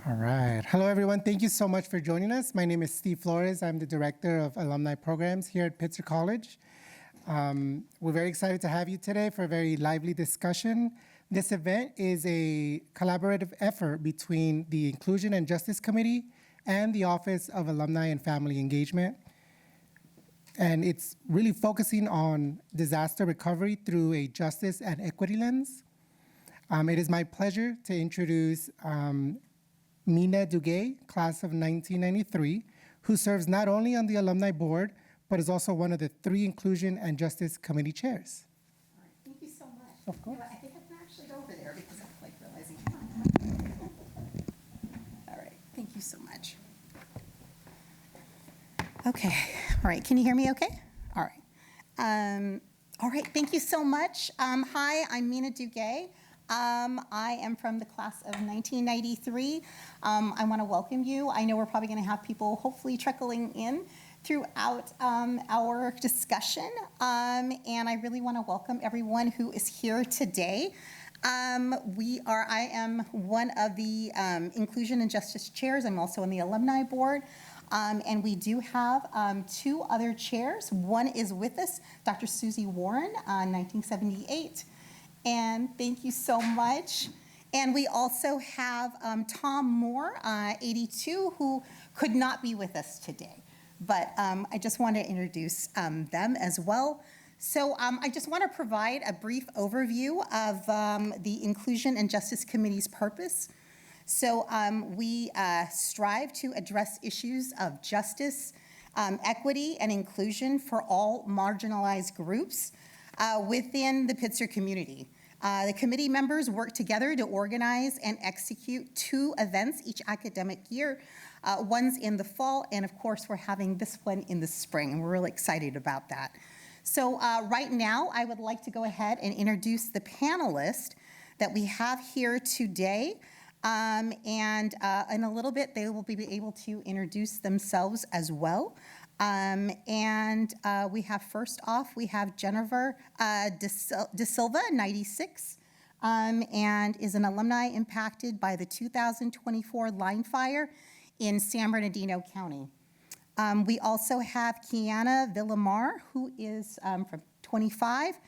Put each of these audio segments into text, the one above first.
All right. Hello, everyone. Thank you so much for joining us. My name is Steve Flores. I'm the Director of Alumni Programs here at Pitzer College. We're very excited to have you today for a very lively discussion. This event is a collaborative effort between the Inclusion and Justice Committee and the Office of Alumni and Family Engagement. And it's really focusing on disaster recovery through a justice and equity lens. It is my pleasure to introduce Mina Duguay, class of 1993, who serves not only on the alumni board, but is also one of the 3 Inclusion and Justice Committee chairs. All right, thank you so much. Of course. I think I can actually go over there because I'm like realizing. All right, thank you so much. Okay, all right, can you hear me okay? All right. All right, thank you so much. Hi, I'm Mina Duguay. I am from the class of 1993. I want to welcome you. I know we're probably going to have people hopefully trickling in throughout our discussion, and I really want to welcome everyone who is here today. I am one of the Inclusion and Justice chairs. I'm also on the alumni board. And we do have 2 other chairs. One is with us, Dr. Susie Warren, 1978. And thank you so much. And we also have Tom Moore, 82, who could not be with us today. But I just want to introduce them as well. So I just want to provide a brief overview of the Inclusion and Justice Committee's purpose. So we strive to address issues of justice, equity, and inclusion for all marginalized groups within the Pitzer community. The committee members work together to organize and execute 2 events each academic year. One's in the fall, and of course, we're having this one in the spring, and we're really excited about that. So right now, I would like to go ahead and introduce the panelists that we have here today. And in a little bit, they will be able to introduce themselves as well. We have first off, we have Jennifer De Silva, 96, and is an alumni impacted by the 2024 line fire in San Bernardino County. We also have Kiana Villamar, who is from 25.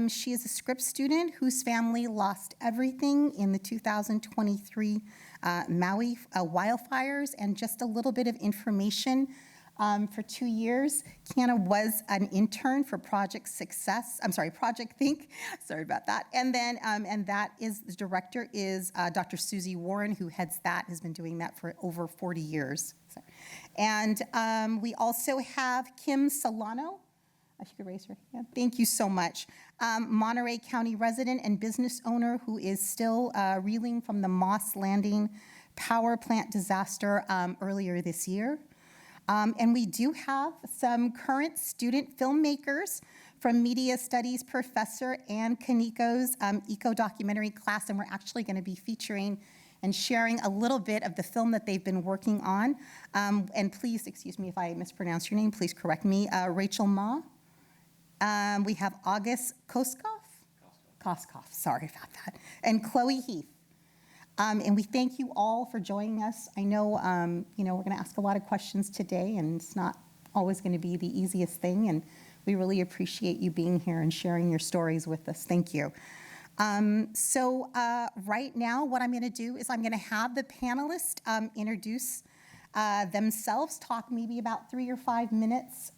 She is a Scripps student whose family lost everything in the 2023 Maui wildfires. And just a little bit of information, for 2 years, Kiana was an intern for Project Think, sorry about that. And then, and that is, the director is Dr. Susie Warren, who heads that, has been doing that for over 40 years. So, and we also have Kim Solano. She could raise her hand. Thank you so much. Monterey County resident and business owner who is still reeling from the Moss Landing power plant disaster earlier this year. And we do have some current student filmmakers from Media Studies professor Ann Kaniko's eco-documentary class, and we're actually going to be featuring and sharing a little bit of the film that they've been working on. And please, excuse me if I mispronounce your name, please correct me, Rachel Ma. We have August Koskoff, sorry about that, and Chloe Heath. And we thank you all for joining us. I know, we're going to ask a lot of questions today, and it's not always going to be the easiest thing, and we really appreciate you being here and sharing your stories with us. Thank you. So right now, what I'm going to do is I'm going to have the panelists introduce themselves, talk maybe about 3 or 5 minutes,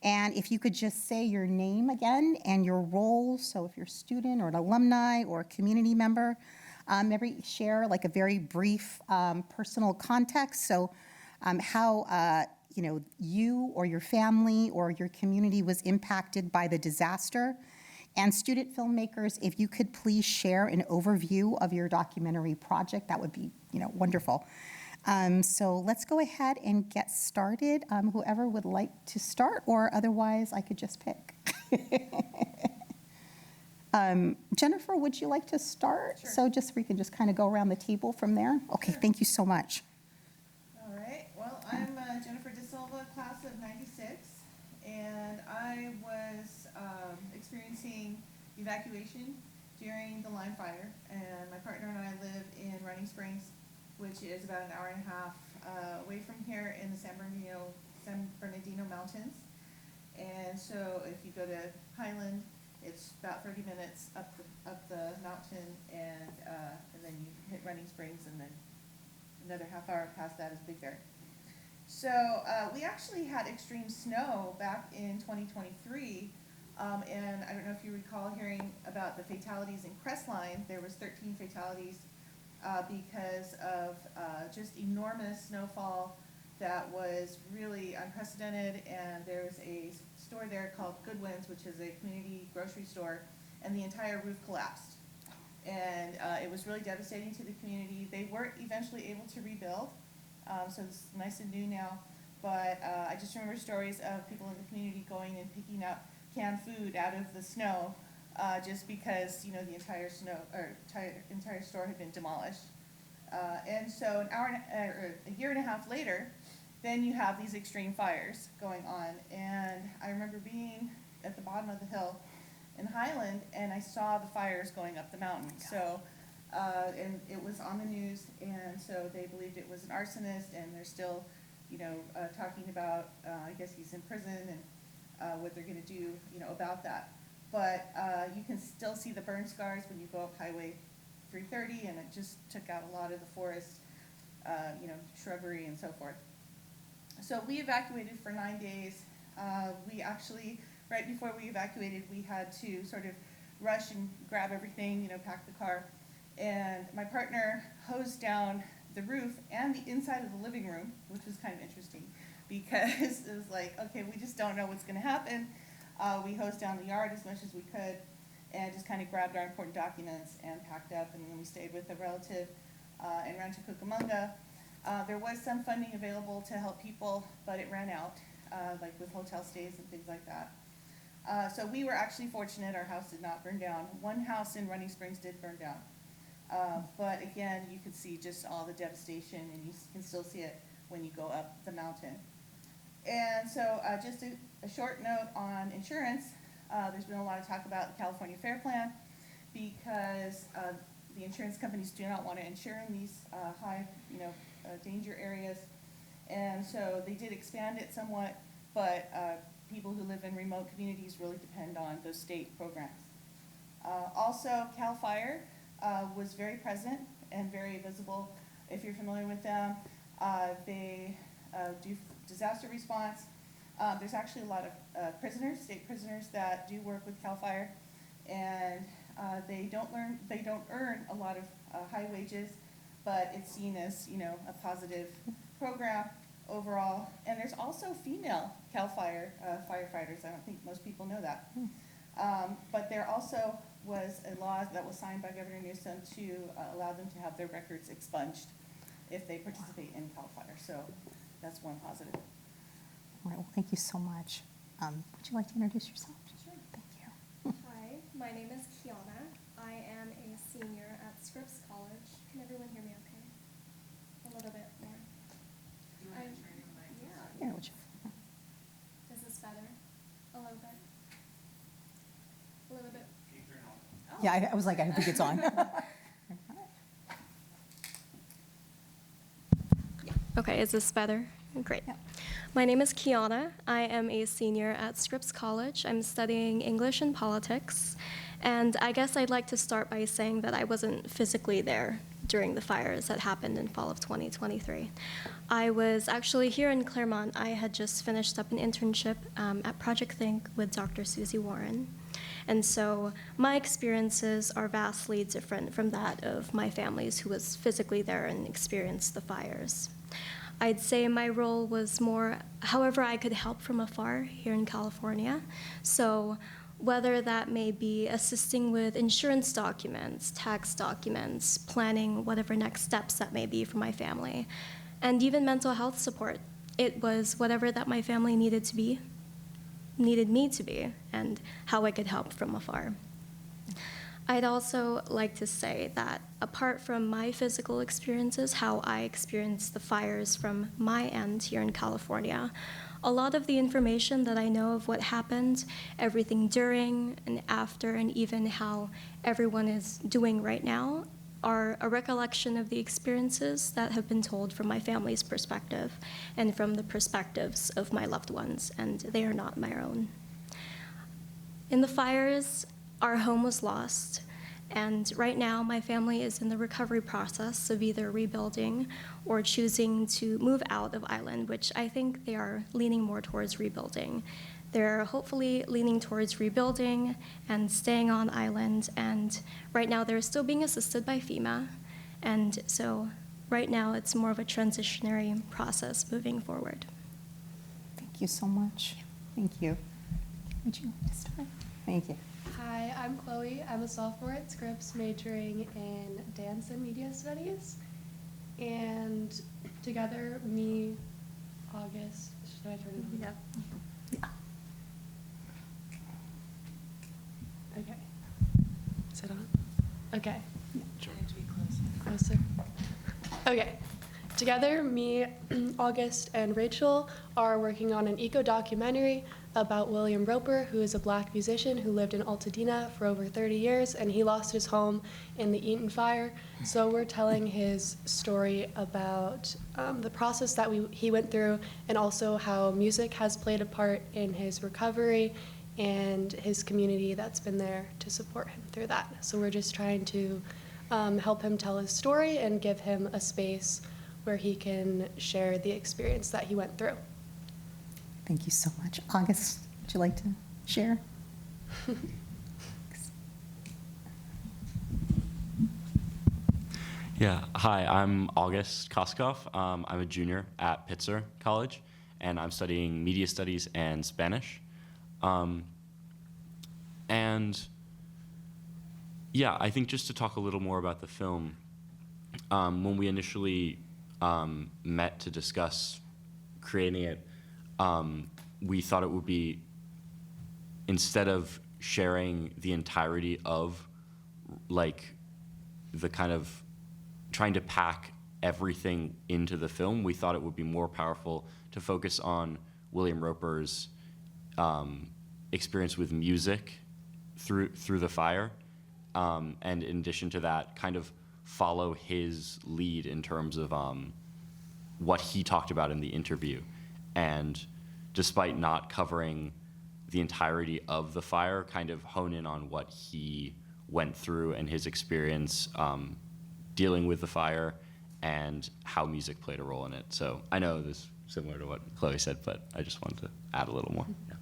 and if you could just say your name again and your role, so if you're a student or an alumni or a community member, share like a very brief personal context, so how you or your family or your community was impacted by the disaster. And student filmmakers, if you could please share an overview of your documentary project, that would be wonderful. So let's go ahead and get started. Whoever would like to start, or otherwise I could just pick. Jennifer, would you like to start? Sure. So we can just kind of go around the table from there. Okay, Sure. Thank you so much. All right. Well, I'm Jennifer De Silva, class of 96, and I was experiencing evacuation during the line fire, and my partner and I live in Running Springs, which is about an hour and a half away from here in the San Bernardino Mountains. And so if you go to Highland, it's about 30 minutes up the mountain, and then you hit Running Springs, and then another half hour past that is Big Bear. So we actually had extreme snow back in 2023, and I don't know if you recall hearing about the fatalities in Crestline. There was 13 fatalities because of just enormous snowfall that was really unprecedented, and there's a store there called Goodwin's, which is a community grocery store, and the entire roof collapsed. And it was really devastating to the community. They weren't eventually able to rebuild, so it's nice and new now. But I just remember stories of people in the community going and picking up canned food out of the snow, just because the entire entire store had been demolished. And so a year and a half later, then you have these extreme fires going on. And I remember being at the bottom of the hill in Highland, and I saw the fires going up the mountain. So, and it was on the news, and so they believed it was an arsonist, and they're still, talking about, I guess he's in prison, and what they're gonna do, about that. But you can still see the burn scars when you go up Highway 330, and it just took out a lot of the forest, shrubbery and so forth. So we evacuated for 9 days. We actually, right before we evacuated, we had to sort of rush and grab everything, pack the car. And my partner hosed down the roof and the inside of the living room, which was kind of interesting because it was like, okay, we just don't know what's gonna happen. We hosed down the yard as much as we could and just kind of grabbed our important documents and packed up, and then we stayed with a relative in Rancho Cucamonga. There was some funding available to help people, but it ran out, like with hotel stays and things like that. So we were actually fortunate our house did not burn down. One house in Running Springs did burn down. But again, you could see just all the devastation, and you can still see it when you go up the mountain. And so just a short note on insurance. There's been a lot of talk about the California Fair Plan because the insurance companies do not want to insure in these high, danger areas. And so they did expand it somewhat, but people who live in remote communities really depend on those state programs. Also, CAL FIRE was very present and very visible. If you're familiar with them, they do disaster response. There's actually a lot of prisoners, state prisoners, that do work with CAL FIRE, and they don't earn a lot of high wages, but it's seen as a positive program overall. And there's also female CAL FIRE firefighters. I don't think most people know that. But there also was a law that was signed by Governor Newsom to allow them to have their records expunged if they participate in CAL FIRE. So that's one positive. All right, well, thank you so much. Would you like to introduce yourself? Sure. Thank you. Hi, my name is Kiana. I am a senior at Scripps College. Can everyone hear me okay? A little bit more. Yeah, would you? Is this better? A little bit? A little bit? Yeah, I was like, I think it's on. Okay, is this better? Great. Yeah. My name is Kiana. I am a senior at Scripps College. I'm studying English and politics. And I guess I'd like to start by saying that I wasn't physically there during the fires that happened in fall of 2023. I was actually here in Claremont. I had just finished up an internship at Project Think with Dr. Susie Warren. And so my experiences are vastly different from that of my family's who was physically there and experienced the fires. I'd say my role was more however I could help from afar here in California. So whether that may be assisting with insurance documents, tax documents, planning whatever next steps that may be for my family, and even mental health support. It was whatever that my family needed me to be, and how I could help from afar. I'd also like to say that apart from my physical experiences, how I experienced the fires from my end here in California, a lot of the information that I know of what happened, everything during and after, and even how everyone is doing right now, are a recollection of the experiences that have been told from my family's perspective and from the perspectives of my loved ones, and they are not my own. In the fires, our home was lost, and right now my family is in the recovery process of either rebuilding or choosing to move out of island, which I think they are leaning more towards rebuilding. They're hopefully leaning towards rebuilding and staying on island, and right now they're still being assisted by FEMA, and so right now it's more of a transitionary process moving forward. Thank you so much. Thank you. Would you like to start? Thank you. Hi, I'm Chloe. I'm a sophomore at Scripps majoring in dance and media studies. And together, me, August, should I turn it on? Yeah. Okay. Is it on? Okay. Closer. Okay. Together, me, August, and Rachel are working on an eco-documentary about William Roper, who is a Black musician who lived in Altadena for over 30 years, and he lost his home in the Eaton fire. So we're telling his story about the process that he went through, and also how music has played a part in his recovery and his community that's been there to support him through that. So we're just trying to help him tell his story and give him a space where he can share the experience that he went through. Thank you so much. August, would you like to share? Yeah, hi, I'm August Koskov. I'm a junior at Pitzer College, and I'm studying media studies and Spanish. And yeah, I think just to talk a little more about the film, when we initially met to discuss creating it, we thought it would be, instead of sharing the entirety of like the kind of trying to pack everything into the film, we thought it would be more powerful to focus on William Roper's experience with music through the fire, and in addition to that, kind of follow his lead in terms of what he talked about in the interview. And despite not covering the entirety of the fire, kind of hone in on what he went through and his experience dealing with the fire and how music played a role in it. So I know this is similar to what Chloe said, but I just wanted to add a little more. Yeah.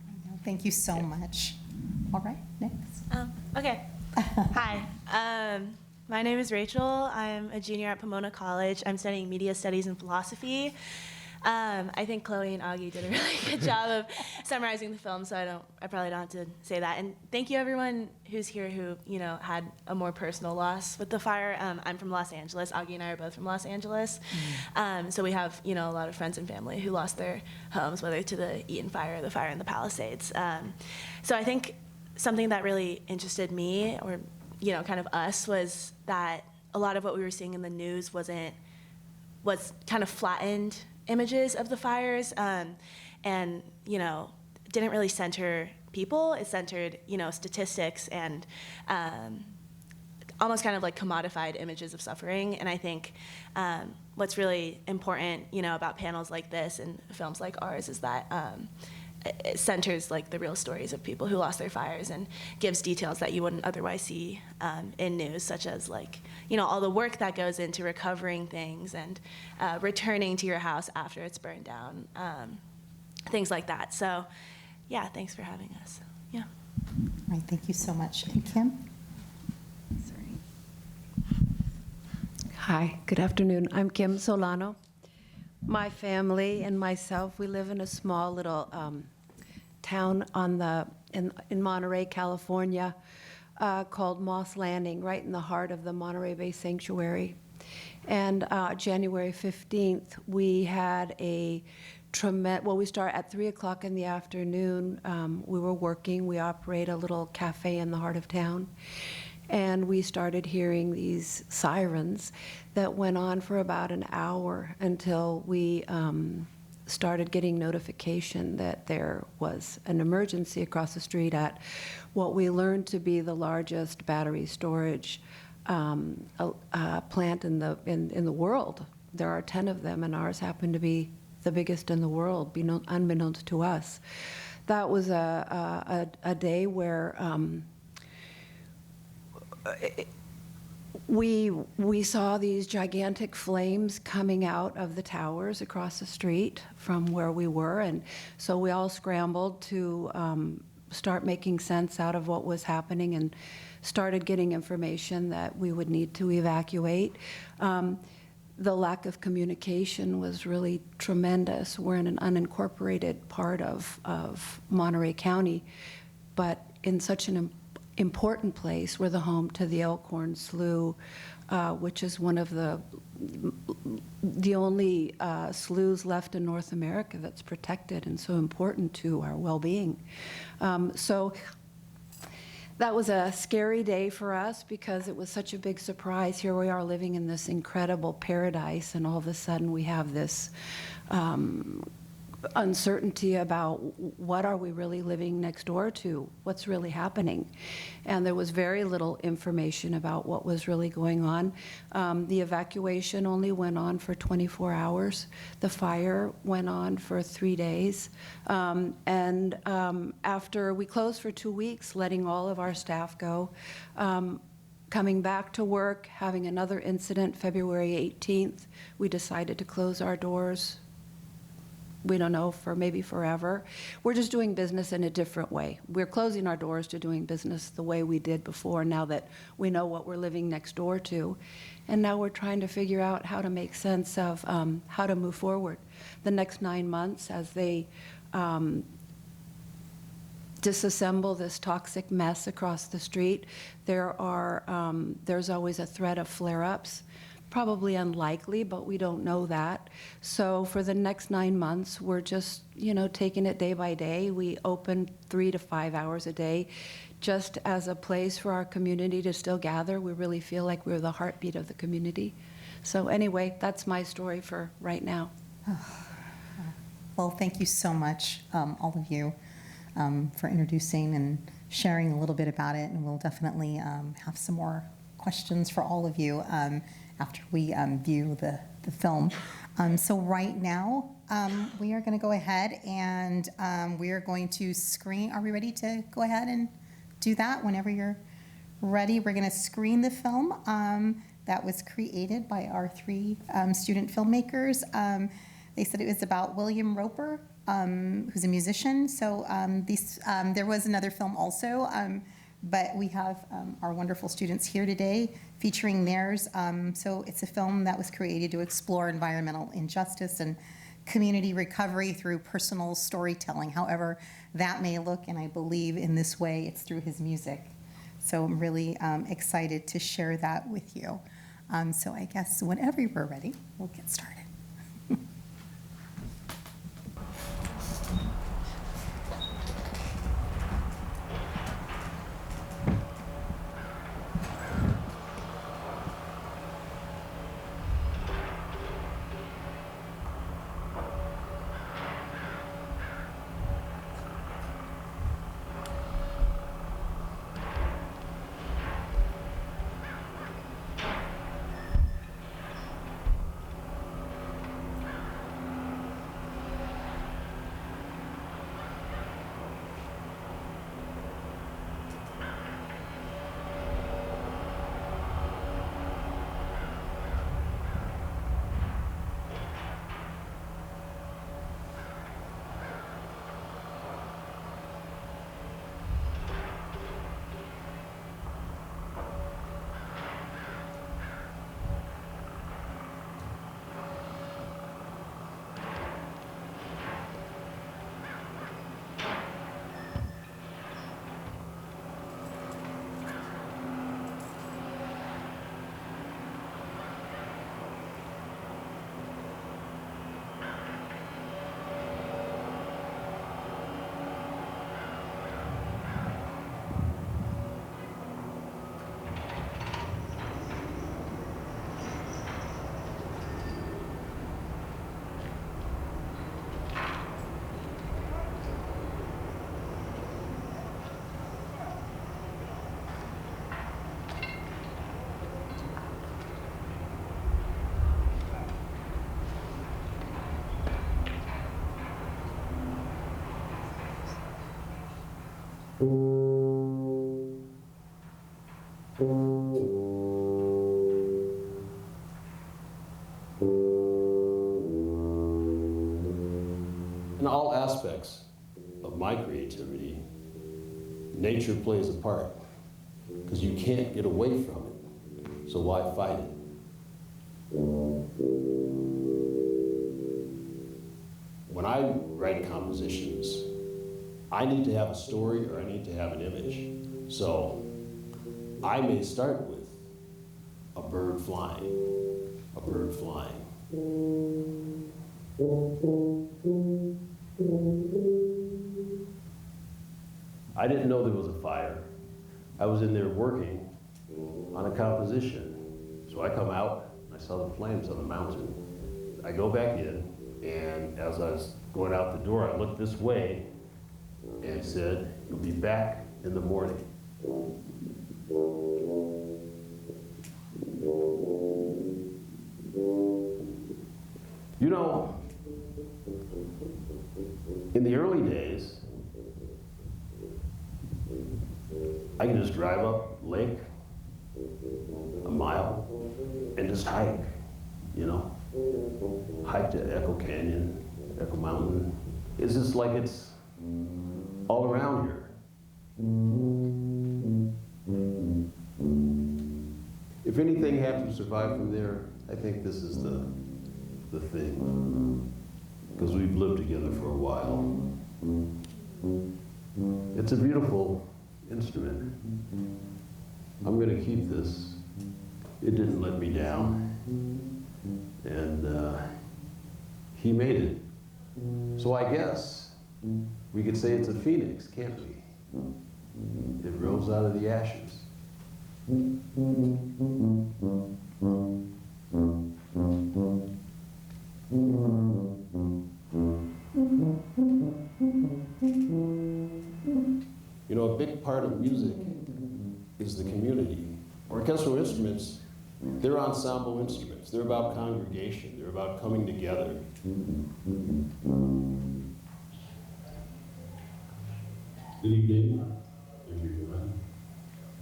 Thank you so much. All right, next. Okay. Hi. My name is Rachel. I'm a junior at Pomona College. I'm studying media studies and philosophy. I think Chloe and Augie did a really good job of summarizing the film, so I probably don't have to say that. And thank you everyone who's here who, had a more personal loss with the fire. I'm from Los Angeles. Augie and I are both from Los Angeles. So we have, a lot of friends and family who lost their homes, whether to the Eaton fire or the fire in the Palisades. So I think something that really interested me, or, kind of us, was that a lot of what we were seeing in the news was kind of flattened images of the fires, and didn't really center people. It centered statistics and almost kind of like commodified images of suffering. And I think what's really important about panels like this and films like ours is that it centers like the real stories of people who lost their fires and gives details that you wouldn't otherwise see in news, such as like, all the work that goes into recovering things and returning to your house after it's burned down, things like that. So yeah, thanks for having us. Yeah. All right, thank you so much. And Kim? Sorry. Hi, good afternoon. I'm Kim Solano. My family and myself, we live in a small little town in Monterey, California, called Moss Landing, right in the heart of the Monterey Bay Sanctuary. And January 15th, we had we start at 3 o'clock in the afternoon. We were working. We operate a little cafe in the heart of town. And we started hearing these sirens that went on for about an hour until we started getting notification that there was an emergency across the street at what we learned to be the largest battery storage plant in the world. There are 10 of them, and ours happened to be the biggest in the world, unbeknownst to us. That was a day where we saw these gigantic flames coming out of the towers across the street from where we were, and so we all scrambled to start making sense out of what was happening and started getting information that we would need to evacuate. The lack of communication was really tremendous. We're in an unincorporated part of Monterey County, but in such an important place. We're the home to the Elkhorn Slough, which is one of the only sloughs left in North America that's protected and so important to our well-being. So that was a scary day for us because it was such a big surprise. Here we are living in this incredible paradise, and all of a sudden we have this uncertainty about what are we really living next door to, what's really happening. And there was very little information about what was really going on. The evacuation only went on for 24 hours. The fire went on for 3 days. And after we closed for 2 weeks, letting all of our staff go, coming back to work, having another incident February 18th, we decided to close our doors. We don't know, for maybe forever. We're just doing business in a different way. We're closing our doors to doing business the way we did before, now that we know what we're living next door to. And now we're trying to figure out how to make sense of how to move forward. The next 9 months, as they disassemble this toxic mess across the street, there's always a threat of flare-ups. Probably unlikely, but we don't know that. So for the next 9 months, we're just, taking it day by day. We open 3 to 5 hours a day just as a place for our community to still gather. We really feel like we're the heartbeat of the community. So anyway, that's my story for right now. Well, thank you so much, all of you, for introducing and sharing a little bit about it. And we'll definitely have some more questions for all of you after we view the film. So right now, we are going to go ahead and we are going to screen. Are we ready to go ahead and do that? Whenever you're ready, we're going to screen the film that was created by our 3 student filmmakers. They said it was about William Roper, who's a musician. So there was another film also, but we have our wonderful students here today featuring theirs. So it's a film that was created to explore environmental injustice and community recovery through personal storytelling, however that may look, and I believe in this way it's through his music. So I'm really excited to share that with you. So I guess whenever we're ready, we'll get started. In all aspects of my creativity, nature plays a part, because you can't get away from it, so why fight it? When I write compositions, I need to have a story or I need to have an image. So I may start with a bird flying, a bird flying. I didn't know there was a fire. I was in there working on a composition. So I come out, I saw the flames on the mountain. I go back in, and as I was going out the door, I looked this way and said, "You'll be back in the morning." You know, in the early days, I could just drive up lake a mile and just hike, you know? Hike to Echo Canyon, Echo Mountain. It's just like it's all around here. If anything had to survive from there, I think this is the thing. Because we've lived together for a while. It's a beautiful instrument. I'm going to keep this. It didn't let me down. And he made it. So I guess we could say it's a phoenix, can't we? It rose out of the ashes. You know, a big part of music is the community. Orchestral instruments, they're ensemble instruments. They're about congregation. They're about coming together. Good evening, everyone.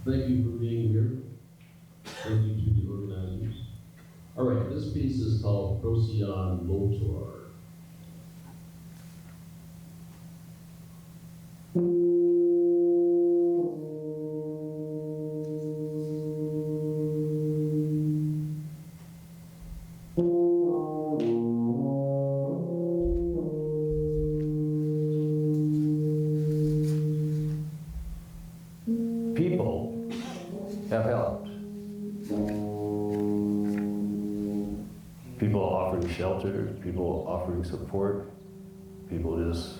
Thank you for being here. Thank you to the organizers. All right, this piece is called Procyon Lotor. People have helped. People offering shelter, people offering support, people just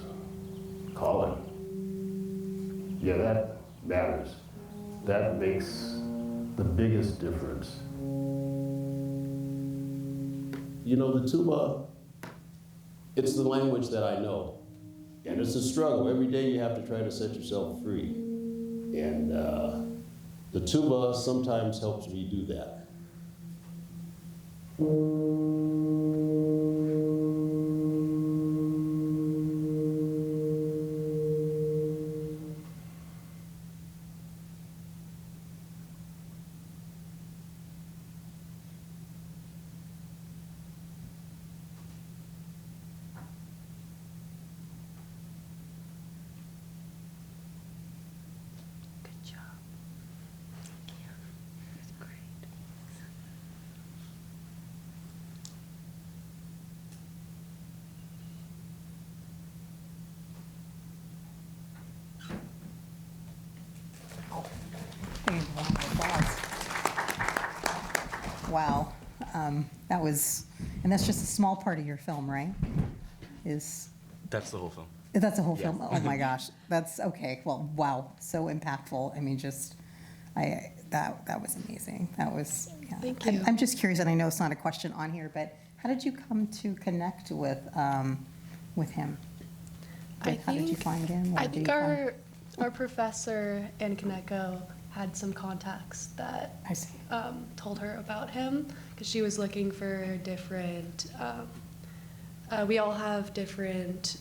calling. Yeah, that matters. That makes the biggest difference. You know, the tuba, it's the language that I know. And it's a struggle. Every day you have to try to set yourself free. And the tuba sometimes helps me do that. Good job. Thank you. That's great. Wow. That was, and that's just a small part of your film, right? That's the whole film. That's a whole Yeah. film? Oh my gosh. That's, okay, well, wow, so impactful. I mean, that was amazing. That was, yeah. Thank you. I'm just curious, and I know it's not a question on here, but how did you come to connect with him? How did you find him? I think our professor in Kaneko had some contacts that I see. told her about him because she was looking for different. We all have different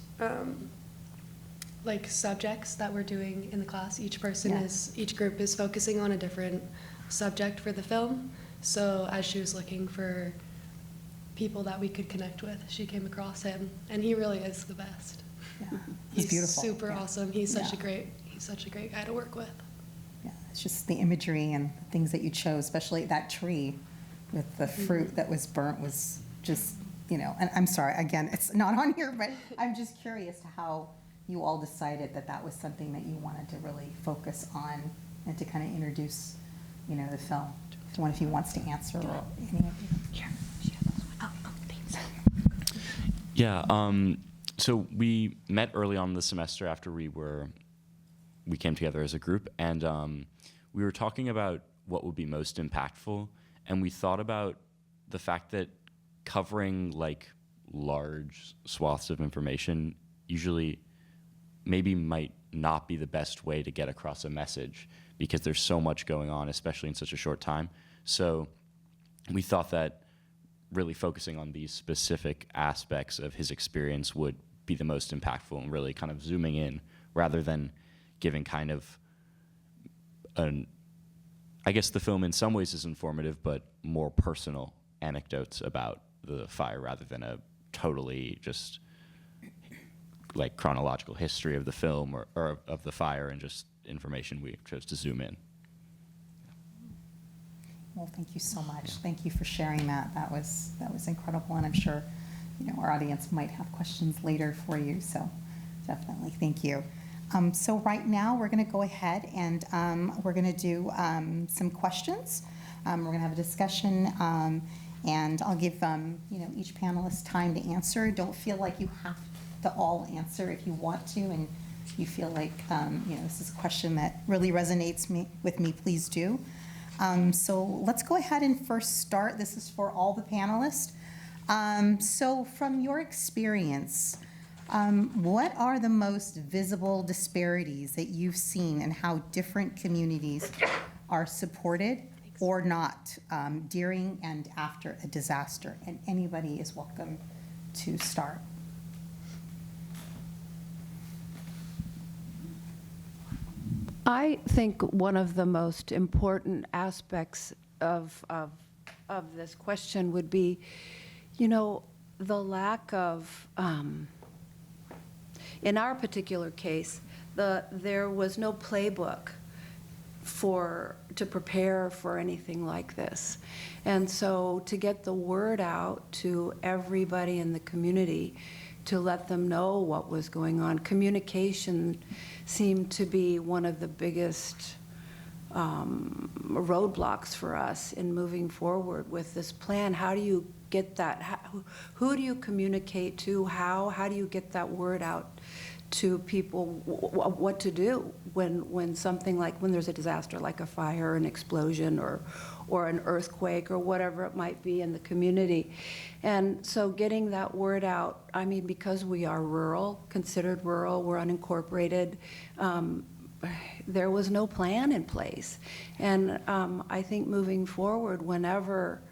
like subjects that we're doing in the class. Each group is focusing on a different subject for the film. So as she was looking for people that we could connect with, she came across him, and he really is the best. Yeah. He's beautiful. super Yeah. awesome. He's such Yeah. a great guy to work with. Yeah, it's just the imagery and things that you chose, especially that tree with the fruit that was burnt was just, and I'm sorry, again, it's not on here, but I'm just curious to how you all decided that that was something that you wanted to really focus on and to kind of introduce, the film. One of you wants to answer, or any of you. Sure. Thanks. Yeah, so we met early on in the semester after we came together as a group, and we were talking about what would be most impactful, and we thought about the fact that covering like large swaths of information usually maybe might not be the best way to get across a message, because there's so much going on, especially in such a short time. So we thought that really focusing on these specific aspects of his experience would be the most impactful, and really kind of zooming in rather than giving kind of I guess the film in some ways is informative, but more personal anecdotes about the fire rather than a totally just like chronological history of the film or of the fire, and just information we chose to zoom in. Well, thank you so much. Thank you for sharing that. That was incredible, and I'm sure, our audience might have questions later for you, so definitely thank you. So right now, we're going to go ahead and we're going to do some questions. We're going to have a discussion, and I'll give each panelist time to answer. Don't feel like you have to all answer. If you want to, and you feel like this is a question that really resonates with me, please do. So let's go ahead and first start. This is for all the panelists. So from your experience, what are the most visible disparities that you've seen in how different communities are supported or not during and after a disaster? And anybody is welcome to start. I think one of the most important aspects of this question would be, the lack of, in our particular case, there was no playbook to prepare for anything like this. And so to get the word out to everybody in the community, to let them know what was going on, communication seemed to be one of the biggest roadblocks for us in moving forward with this plan. How do you get that? Who do you communicate to? How do you get that word out to people what to do when something like, when there's a disaster like a fire, an explosion, or an earthquake, or whatever it might be in the community? And so getting that word out, because we are considered rural, we're unincorporated, there was no plan in place. And I think moving forward, whenever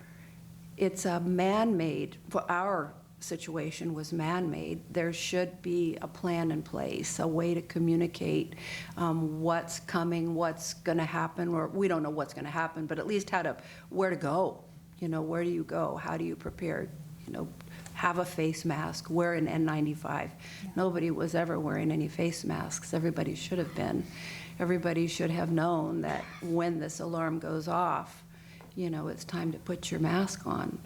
it's a man-made, for our situation was man-made, there should be a plan in place, a way to communicate what's coming, what's going to happen, or we don't know what's going to happen, but at least where to go. Where do you go? How do you prepare? Have a face mask, wear an N95. Yeah. Nobody was ever wearing any face masks. Everybody should have been. Everybody should have known that when this alarm goes off, it's time to put your mask on.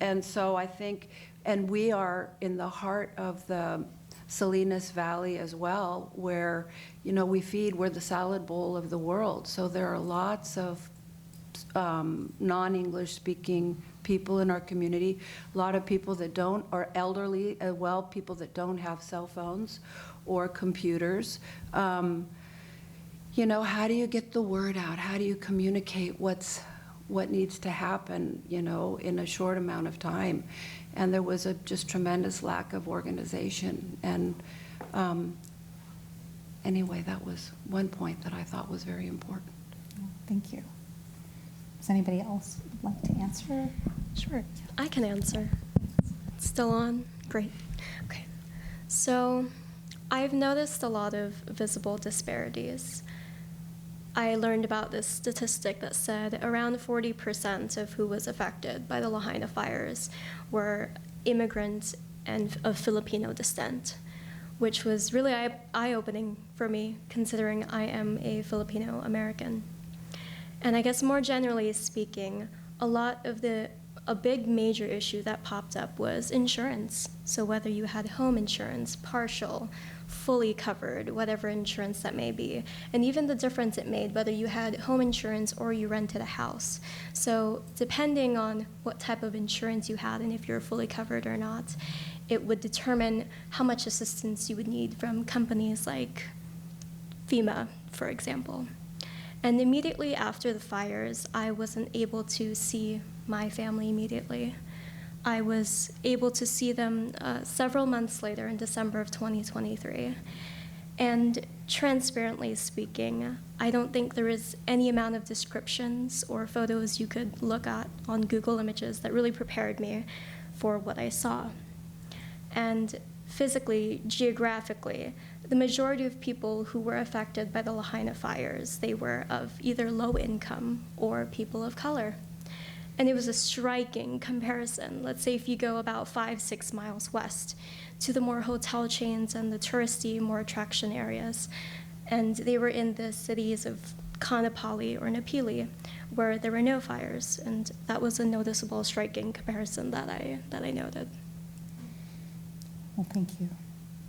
And so I think, and we are in the heart of the Salinas Valley as well, where, we're the salad bowl of the world. So there are lots of non-English speaking people in our community, a lot of people that don't, or elderly as well, people that don't have cell phones or computers. How do you get the word out? How do you communicate what needs to happen, in a short amount of time? And there was a just tremendous lack of organization. And anyway, that was one point that I thought was very important. Thank you. Does anybody else like to answer? Sure, I can answer. It's still on? Great. Okay. So I've noticed a lot of visible disparities. I learned about this statistic that said around 40% of who was affected by the Lahaina fires were immigrants and of Filipino descent, which was really eye-opening for me, considering I am a Filipino American. And I guess more generally speaking, a big major issue that popped up was insurance. So whether you had home insurance, partial, fully covered, whatever insurance that may be, and even the difference it made whether you had home insurance or you rented a house. So depending on what type of insurance you had and if you're fully covered or not, it would determine how much assistance you would need from companies like FEMA, for example. And immediately after the fires, I wasn't able to see my family immediately. I was able to see them several months later in December of 2023. And transparently speaking, I don't think there is any amount of descriptions or photos you could look at on Google Images that really prepared me for what I saw. And physically, geographically, the majority of people who were affected by the Lahaina fires, they were of either low income or people of color. And it was a striking comparison. Let's say if you go about 5-6 miles west to the more hotel chains and the touristy, more attraction areas. And they were in the cities of Kaanapali or Napili, where there were no fires. And that was a noticeable, striking comparison that I noted. Well, thank you.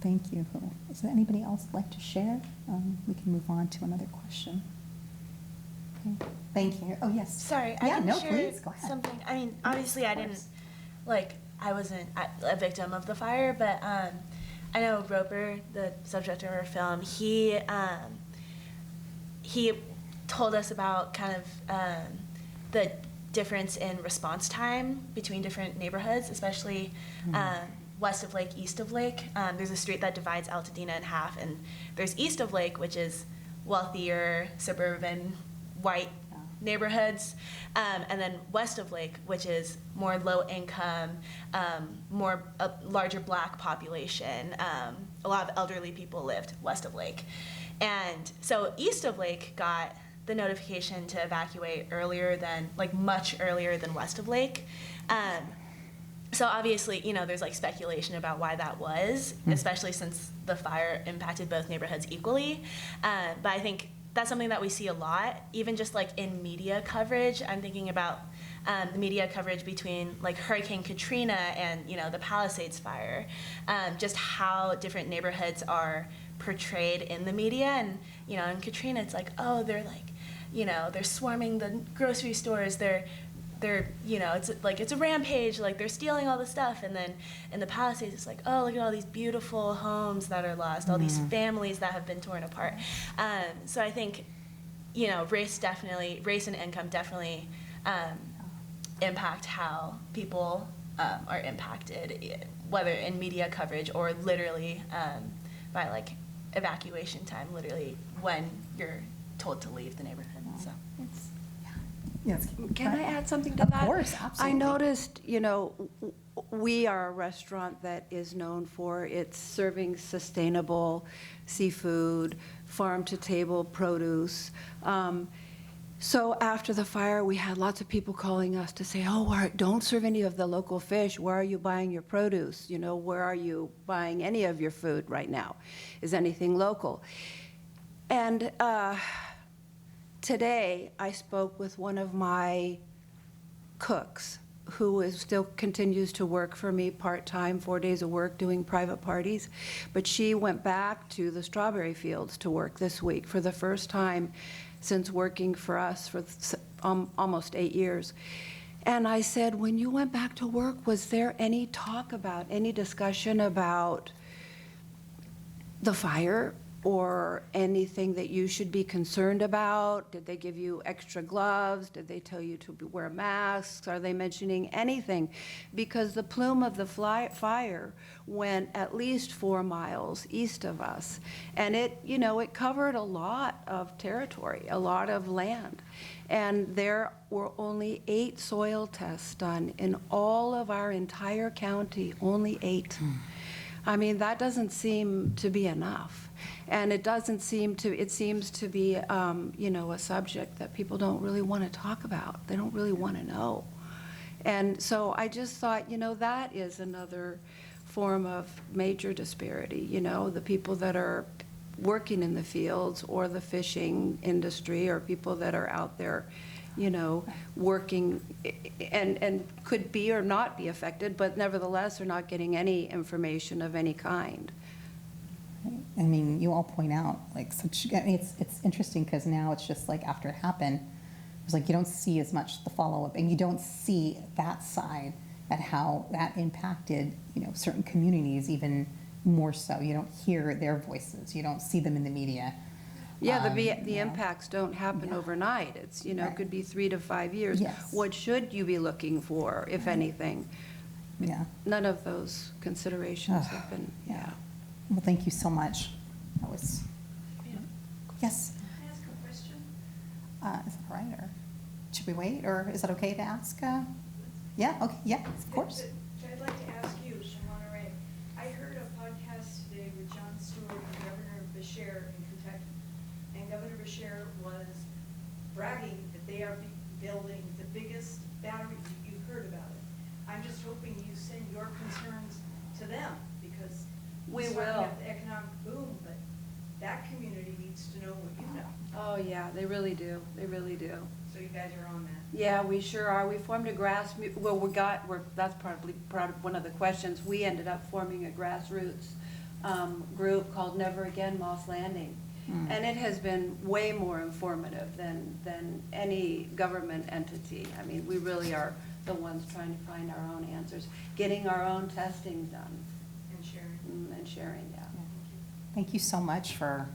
Thank you. Is there anybody else like to share? We can move on to another question. Okay. Thank you. Oh, yes. Sorry, I Yeah, can no, share please, go ahead. something. I mean, obviously, Of I didn't, course. I wasn't a victim of the fire, but I know Roper, the subject of our film, he told us about kind of the difference in response time between different neighborhoods, especially west of Lake, east of Lake. There's a street that divides Altadena in half, and there's east of Lake, which is wealthier, suburban, white neighborhoods, and then west of Lake, which is more low income, a larger black population. A lot of elderly people lived west of Lake. And so east of Lake got the notification to evacuate much earlier than west of Lake. So obviously, there's speculation about why that was, especially since the fire impacted both neighborhoods equally. But I think that's something that we see a lot, even just in media coverage. I'm thinking about the media coverage between Hurricane Katrina and the Palisades fire, just how different neighborhoods are portrayed in the media. And in Katrina, it's they're swarming the grocery stores. They're it's a rampage, they're stealing all the stuff. And then in the Palisades, it's oh, look at all these beautiful homes that are lost, all these families that have been torn apart. So I think, race and income definitely impact how people are impacted, whether in media coverage or literally by evacuation time, literally when you're told to leave the neighborhood. So it's. Yes. Can I add something to Of that? course, absolutely. I noticed, we are a restaurant that is known for its serving sustainable seafood, farm-to-table produce. So after the fire, we had lots of people calling us to say, don't serve any of the local fish. Where are you buying your produce? Where are you buying any of your food right now? Is anything local? And today, I spoke with one of my cooks who still continues to work for me part-time, 4 days of work doing private parties. But she went back to the strawberry fields to work this week for the first time since working for us for almost 8 years. And I said, when you went back to work, was there any discussion about the fire or anything that you should be concerned about? Did they give you extra gloves? Did they tell you to wear masks? Are they mentioning anything? Because the plume of the fire went at least 4 miles east of us. And it covered a lot of territory, a lot of land. And there were only 8 soil tests done in all of our entire county, only 8. I mean, that doesn't seem to be enough. And it seems to be, a subject that people don't really want to talk about. They don't really want to know. And so I just thought, that is another form of major disparity, the people that are working in the fields or the fishing industry, or people that are out there, working and could be or not be affected, but nevertheless are not getting any information of any kind. I mean, you all point out, it's interesting because now it's just like after it happened, it's like you don't see as much the follow-up, and you don't see that side at how that impacted, certain communities even more so. You don't hear their voices. You don't see them in the media. Yeah, the impacts don't happen overnight. It's, Right. could be 3 to 5 years. Yes. What should you be looking for, if anything? Yeah. None of those considerations have been, yeah. Well, thank you so much. That was, yes? Can I ask a question? Is that all right, or should we wait, or is that okay to ask? Yeah, okay, yeah, of course. I'd like to ask you, Shamana Ray, I heard a podcast today with John Stewart and Governor Beshear in Kentucky. And Governor Beshear was bragging that they are building the biggest battery. You've heard about it. I'm just hoping you send your concerns to them, because We he's talking will. about the economic boom, but that community needs to know what you know. Oh, yeah, they really do. They really do. So you guys are on that. Yeah, we sure are. We formed a that's probably part of one of the questions. We ended up forming a grassroots group called Never Again Moss Landing. And it has been way more informative than any government entity. I mean, we really are the ones trying to find our own answers, getting our own testing done. And sharing. And sharing, yeah. Thank you so much for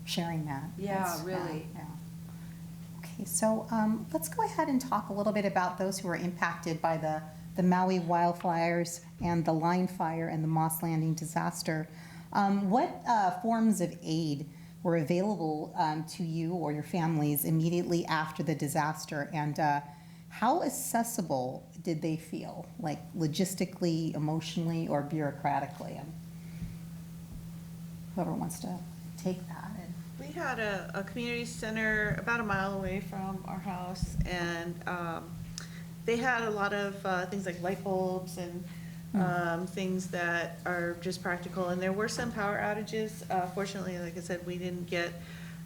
sharing that. Yeah, That's, really. yeah. Okay, so let's go ahead and talk a little bit about those who were impacted by the Maui wildfires and the line fire and the Moss Landing disaster. What forms of aid were available to you or your families immediately after the disaster, and how accessible did they feel, like logistically, emotionally, or bureaucratically? Whoever wants to take that. We had a community center about a mile away from our house, and they had a lot of things like light bulbs and things that are just practical. And there were some power outages. Fortunately, like I said, we didn't get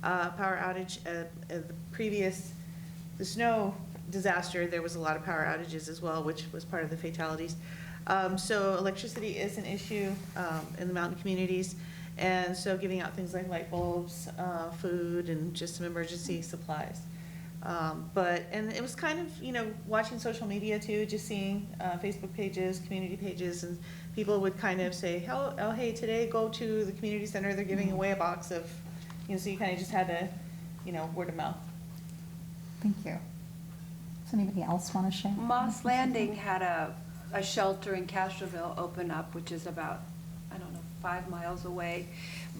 power outage at the snow disaster. There was a lot of power outages as well, which was part of the fatalities. So electricity is an issue in the mountain communities. And so giving out things like light bulbs, food, and just some emergency supplies. And it was kind of, watching social media too, just seeing Facebook pages, community pages, and people would kind of say, oh, hey, today go to the community center, they're giving away a box of, so you kind of just had to, word of mouth. Thank you. Does anybody else want to share? Moss Landing had a shelter in Castroville open up, which is about, 5 miles away,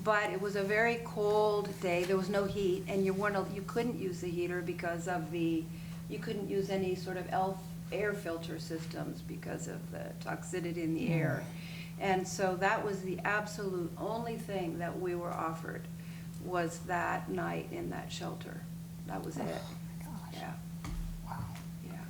but it was a very cold day. There was no heat, and you couldn't use the heater because of you couldn't use any sort of air filter systems because of the toxicity in the air. And so that was the absolute only thing that we were offered, was that night in that shelter. That was it. Oh my gosh. Yeah. Wow. Yeah.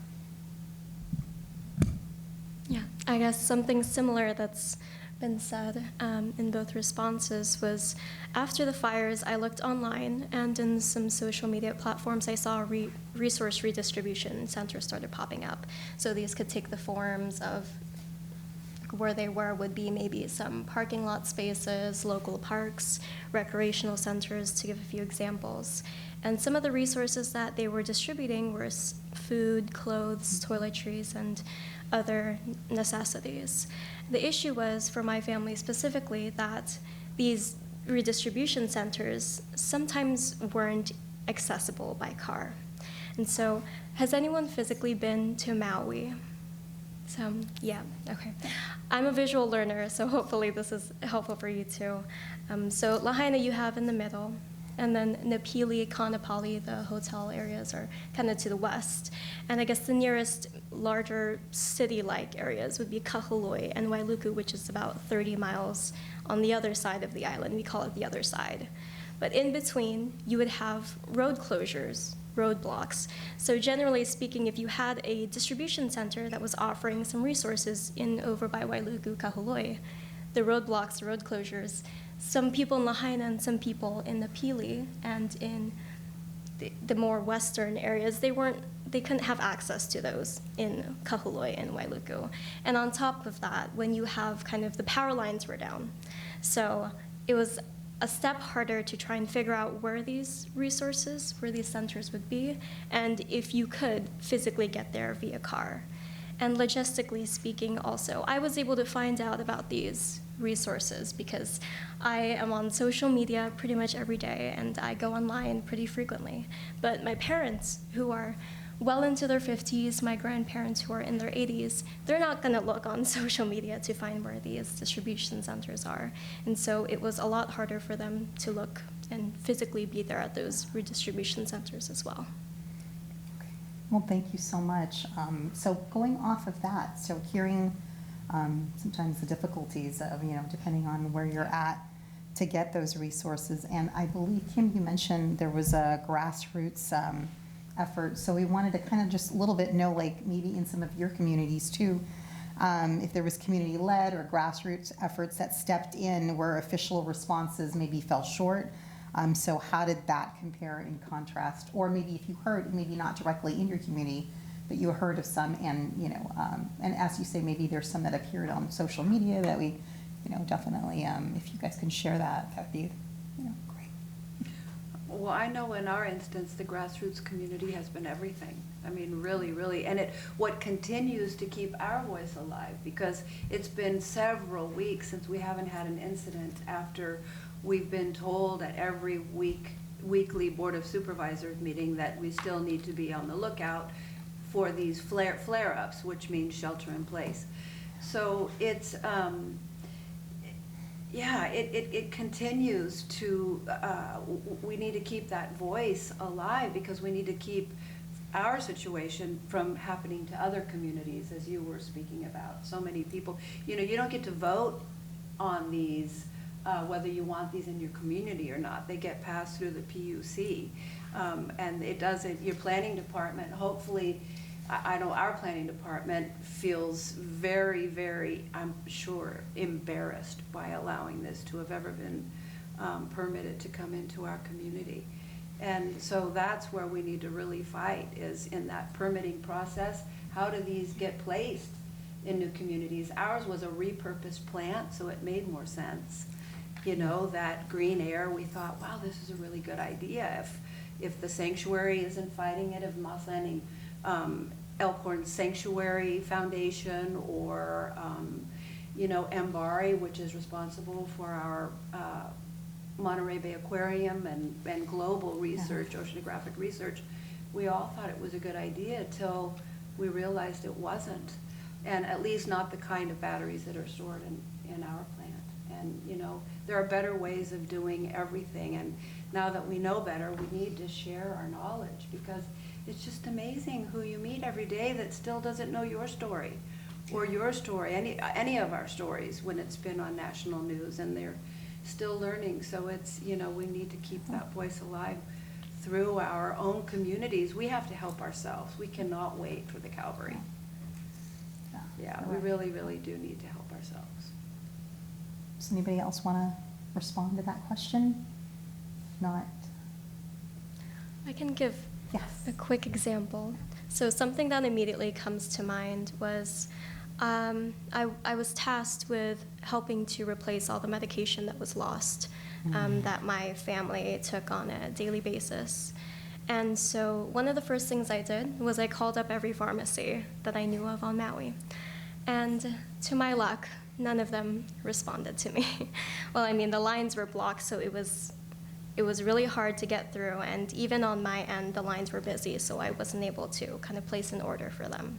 Yeah, I guess something similar that's been said in both responses was, after the fires, I looked online, and in some social media platforms, I saw resource redistribution centers started popping up. So these could take the forms of where they were would be maybe some parking lot spaces, local parks, recreational centers, to give a few examples. And some of the resources that they were distributing were food, clothes, toiletries, and other necessities. The issue was, for my family specifically, that these redistribution centers sometimes weren't accessible by car. And so, has anyone physically been to Maui? So, yeah, okay. I'm a visual learner, so hopefully this is helpful for you too. So Lahaina you have in the middle, And then Napili, Kaanapali, the hotel areas are kind of to the west. And I guess the nearest larger city-like areas would be Kahului and Wailuku, which is about 30 miles on the other side of the island. We call it the other side. But in between, you would have road closures, roadblocks. So generally speaking, if you had a distribution center that was offering some resources in over by Wailuku, Kahului, the roadblocks, the road closures, some people in Lahaina and some people in Napili and in the more western areas, they couldn't have access to those in Kahului and Wailuku. And on top of that, when you have kind of the power lines were down. So it was a step harder to try and figure out where these resources, where these centers would be, and if you could physically get there via car. And logistically speaking also, I was able to find out about these resources because I am on social media pretty much every day and I go online pretty frequently. But my parents, who are well into their 50s, my grandparents who are in their 80s, they're not gonna look on social media to find where these distribution centers are. And so it was a lot harder for them to look and physically be there at those redistribution centers as well. Well, thank you so much. So going off of that, so hearing sometimes the difficulties of, depending on where you're at to get those resources. And I believe, Kim, you mentioned there was a grassroots effort. So we wanted to kind of just a little bit know, like maybe in some of your communities too, if there was community-led or grassroots efforts that stepped in where official responses maybe fell short. So how did that compare in contrast? Or maybe if you heard, maybe not directly in your community, but you heard of some, and and as you say, maybe there's some that appeared on social media that we, definitely, if you guys can share that, that'd be, great. Well, I know in our instance, the grassroots community has been everything. I mean, really, really, and what continues to keep our voice alive, because it's been several weeks since we haven't had an incident after we've been told at every weekly Board of Supervisors meeting that we still need to be on the lookout for these flare-ups, which means shelter in place. So it's, it continues to, we need to keep that voice alive because we need to keep our situation from happening to other communities, as you were speaking about. So many people, you don't get to vote on these, whether you want these in your community or not. They get passed through the PUC. And it doesn't, your planning department, hopefully, I know our planning department feels very, very, I'm sure, embarrassed by allowing this to have ever been permitted to come into our community. And so that's where we need to really fight, is in that permitting process. How do these get placed in new communities? Ours was a repurposed plant, so it made more sense. That green air, we thought, wow, this is a really good idea. If the sanctuary isn't fighting it, if Moss Landing Elkhorn Sanctuary Foundation or, MBARI, which is responsible for our Monterey Bay Aquarium and global research, oceanographic research, we all thought it was a good idea till we realized it wasn't. And at least not the kind of batteries that are stored in our plant. And, there are better ways of doing everything. And now that we know better, we need to share our knowledge, because it's just amazing who you meet every day that still doesn't know your story or your story, any of our stories when it's been on national news, and they're still learning. So it's, we need to keep that voice alive through our own communities. We have to help ourselves. We cannot wait for the cavalry. Yeah, we really, really do need to help ourselves. Does anybody else want to respond to that question? If not. I can give a quick example. So something that immediately comes to mind was I was tasked with helping to replace all the medication that was lost that my family took on a daily basis. And so one of the first things I did was I called up every pharmacy that I knew of on Maui. And to my luck, none of them responded to me. Well, I mean, the lines were blocked, so it was really hard to get through, and even on my end, the lines were busy, so I wasn't able to kind of place an order for them.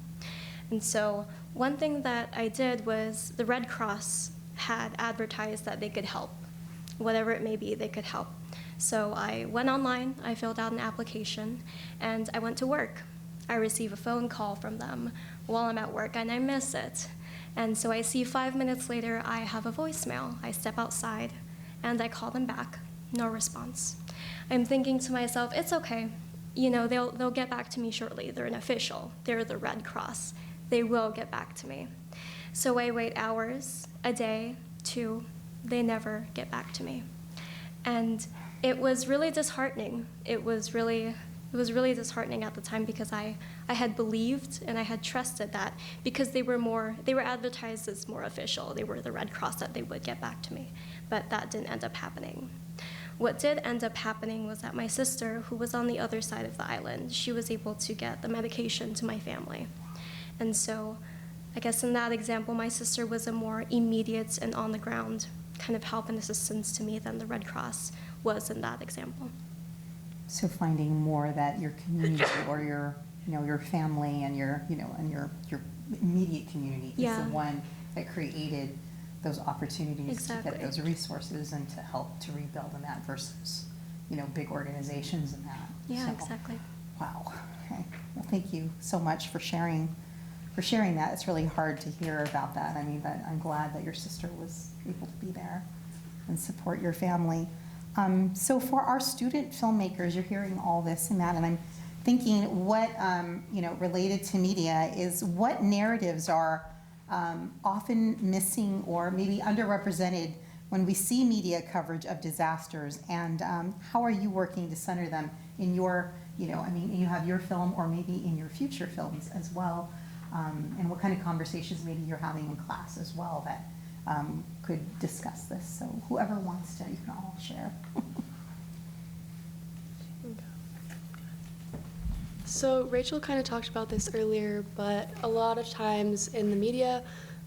And so one thing that I did was the Red Cross had advertised that they could help whatever it may be, they could help. So I went online, I filled out an application, and I went to work. I receive a phone call from them while I'm at work, and I miss it. And so I see 5 minutes later, I have a voicemail. I step outside, and I call them back. No response. I'm thinking to myself, it's okay. You know, they'll get back to me shortly. They're an official. They're the Red Cross. They will get back to me. So I wait hours, a day, 2. They never get back to me. And it was really disheartening. It was really disheartening at the time because I had believed and I had trusted that because they were advertised as more official. They were the Red Cross, that they would get back to me. But that didn't end up happening. What did end up happening was that my sister, who was on the other side of the island, she was able to get the medication to my family. And so I guess in that example, my sister was a more immediate and on-the-ground kind of help and assistance to me than the Red Cross was in that example. So finding more that your community or your family and your immediate community is the one that created those opportunities to get those resources and to help to rebuild in that versus, big organizations and that. Yeah, So, exactly. Wow. Okay. Well, thank you so much for sharing that. It's really hard to hear about that. I mean, but I'm glad that your sister was able to be there and support your family. So for our student filmmakers, you're hearing all this and that, and I'm thinking what, related to media is what narratives are often missing or maybe underrepresented when we see media coverage of disasters, and how are you working to center them in your, you have your film or maybe in your future films as well, and what kind of conversations maybe you're having in class as well that could discuss this. So whoever wants to, you can all share. So Rachel kind of talked about this earlier, but a lot of times in the media,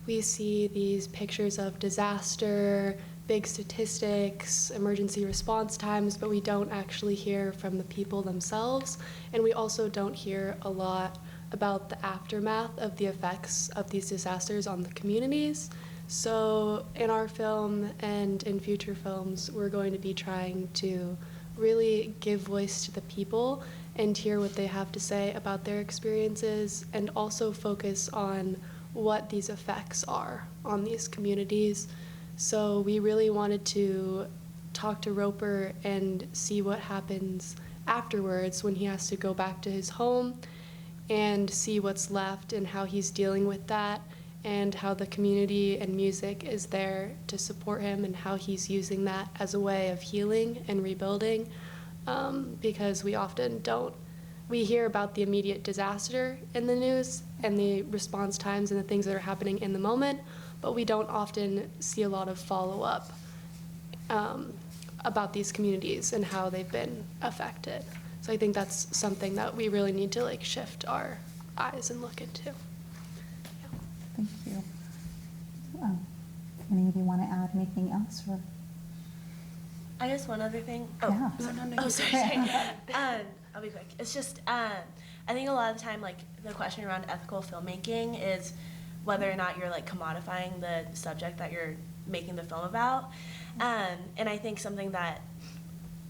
we see these pictures of disaster, big statistics, emergency response times, but we don't actually hear from the people themselves. And we also don't hear a lot about the aftermath of the effects of these disasters on the communities. So in our film and in future films, we're going to be trying to really give voice to the people and hear what they have to say about their experiences, and also focus on what these effects are on these communities. So we really wanted to talk to Roper and see what happens afterwards when he has to go back to his home, and see what's left and how he's dealing with that, and how the community and music is there to support him, and how he's using that as a way of healing and rebuilding. Because we often we hear about the immediate disaster in the news and the response times and the things that are happening in the moment, but we don't often see a lot of follow-up about these communities and how they've been affected. So I think that's something that we really need to shift our eyes and look into. Thank you. Any of you want to add anything else? Or? I guess one other thing. Yeah. Oh, sorry. I'll be quick. It's just, I think a lot of the time, the question around ethical filmmaking is whether or not you're, commodifying the subject that you're making the film about. And I think something that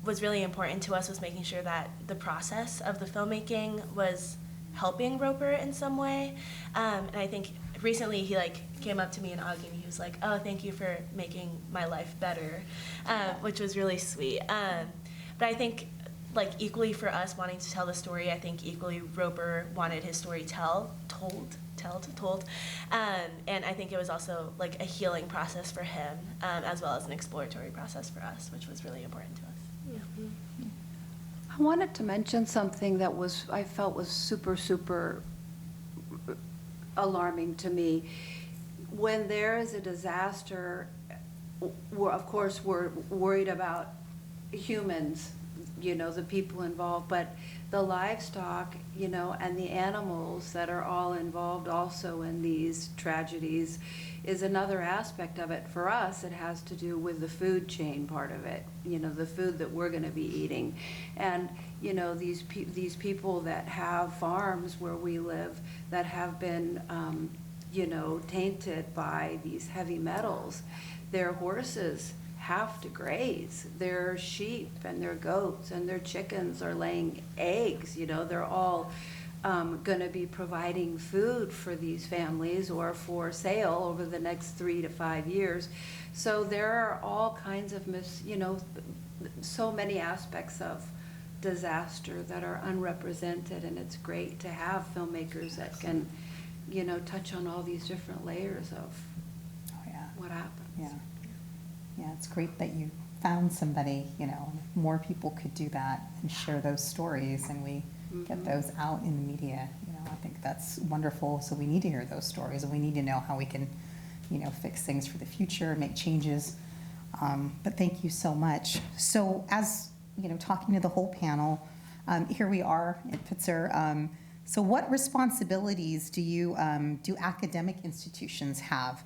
was really important to us was making sure that the process of the filmmaking was helping Roper in some way. And I think recently he came up to me and Augie and he was like, "Oh, thank you for making my life better," which was really sweet. But I think equally for us wanting to tell the story, I think equally Roper wanted his story told. And I think it was also a healing process for him, as well as an exploratory process for us, which was really important to us. Yeah. I wanted to mention something that I felt was super, super alarming to me. When there is a disaster, of course, we're worried about humans, the people involved, but the livestock, and the animals that are all involved also in these tragedies is another aspect of it. For us, it has to do with the food chain part of it, the food that we're going to be eating. And, these people that have farms where we live that have been, tainted by these heavy metals, their horses have to graze. Their sheep and their goats and their chickens are laying eggs. You know, they're all going to be providing food for these families or for sale over the next 3 to 5 years. So there are all kinds of so many aspects of disaster that are unrepresented, and it's great to have filmmakers that can, touch on all these different layers of what happens. Yeah. Yeah, it's great that you found somebody, if more people could do that and share those stories and we get those out in the media, I think that's wonderful. So we need to hear those stories and we need to know how we can, fix things for the future, make changes. But thank you so much. So as, talking to the whole panel, here we are at Pitzer. So what responsibilities do academic institutions have?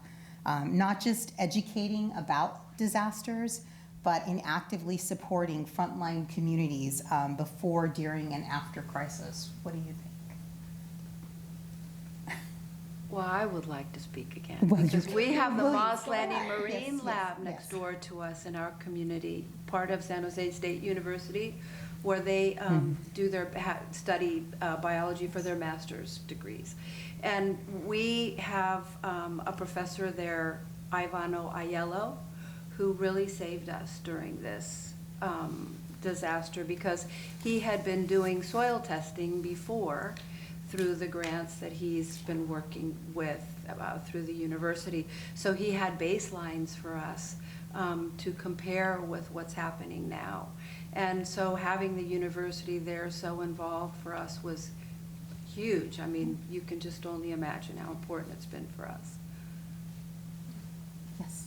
Not just educating about disasters, but in actively supporting frontline communities before, during, and after crisis. What do you think? Well, I would like to speak again, Well, because you we can. have the Please, Moss go Landing ahead. Marine Yes, Lab yes, next yes. door to us in our community, part of San Jose State University, where they do study biology for their master's degrees. And we have a professor there, Ivano Aiello, who really saved us during this disaster, because he had been doing soil testing before through the grants that he's been working with through the university. So he had baselines for us to compare with what's happening now. And so having the university there so involved for us was huge. I mean, you can just only imagine how important it's been for us. Yes.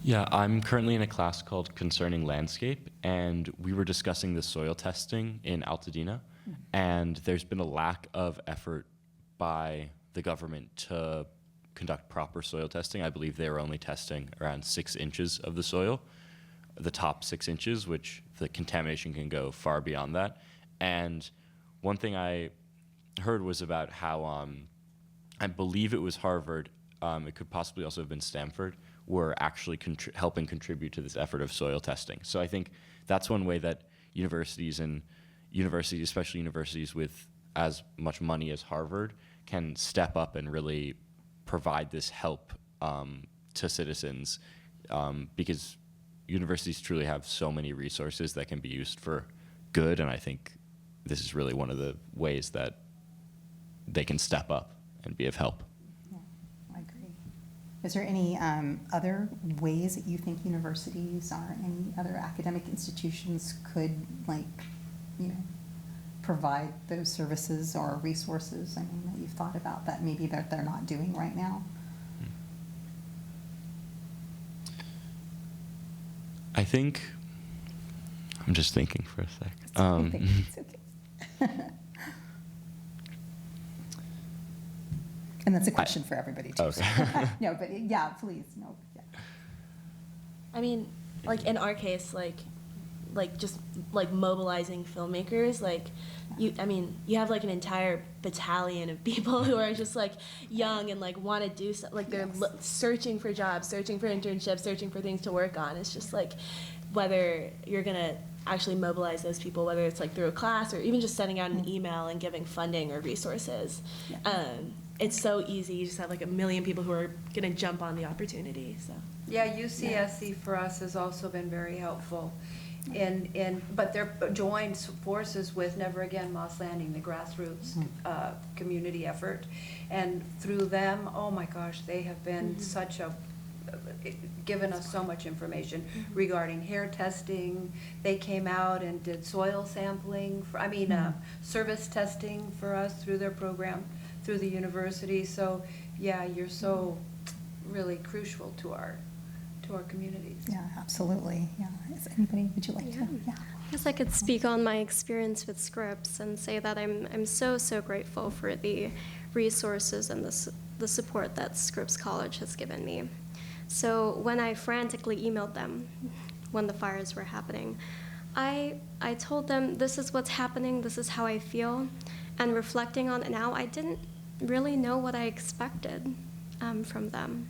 Yeah, I'm currently in a class called Concerning Landscape, and we were discussing the soil testing in Altadena, and there's been a lack of effort by the government to conduct proper soil testing. I believe they were only testing around 6 inches of the soil, the top 6 inches, which the contamination can go far beyond that. And one thing I heard was about how, I believe it was Harvard, it could possibly also have been Stanford, were actually helping contribute to this effort of soil testing. So I think that's one way that universities, especially universities with as much money as Harvard, can step up and really provide this help to citizens, because universities truly have so many resources that can be used for good, and I think this is really one of the ways that they can step up and be of help. Yeah, I agree. Is there any other ways that you think universities or any other academic institutions could, provide those services or resources, that you've thought about that maybe that they're not doing right now? I think, I'm just thinking for a sec. It's okay. And that's a question for everybody too. Okay. So. No, but yeah, please, no. Yeah. I mean, in our case, just mobilizing filmmakers, you have an entire battalion of people who are just young and want to do something, they're searching for jobs, searching for internships, searching for things to work on. It's just whether you're gonna actually mobilize those people, whether it's through a class or even just sending out an email and giving funding or resources. Yeah. It's so easy. You just have a million people who are gonna jump on the opportunity. So Yeah, UCSC for us has also been very helpful. But they're joined forces with Never Again Moss Landing, the grassroots community effort. And through them, oh my gosh, they have been given us so much information regarding hair testing. They came out and did soil sampling, service testing for us through their program, through the university. So yeah, you're so really crucial to our communities. Yeah, absolutely. Yeah. Is anybody, would you like to? Yeah. I guess I could speak on my experience with Scripps and say that I'm so grateful for the resources and the support that Scripps College has given me. So when I frantically emailed them when the fires were happening, I told them, this is what's happening, this is how I feel, and reflecting on it now, I didn't really know what I expected from them.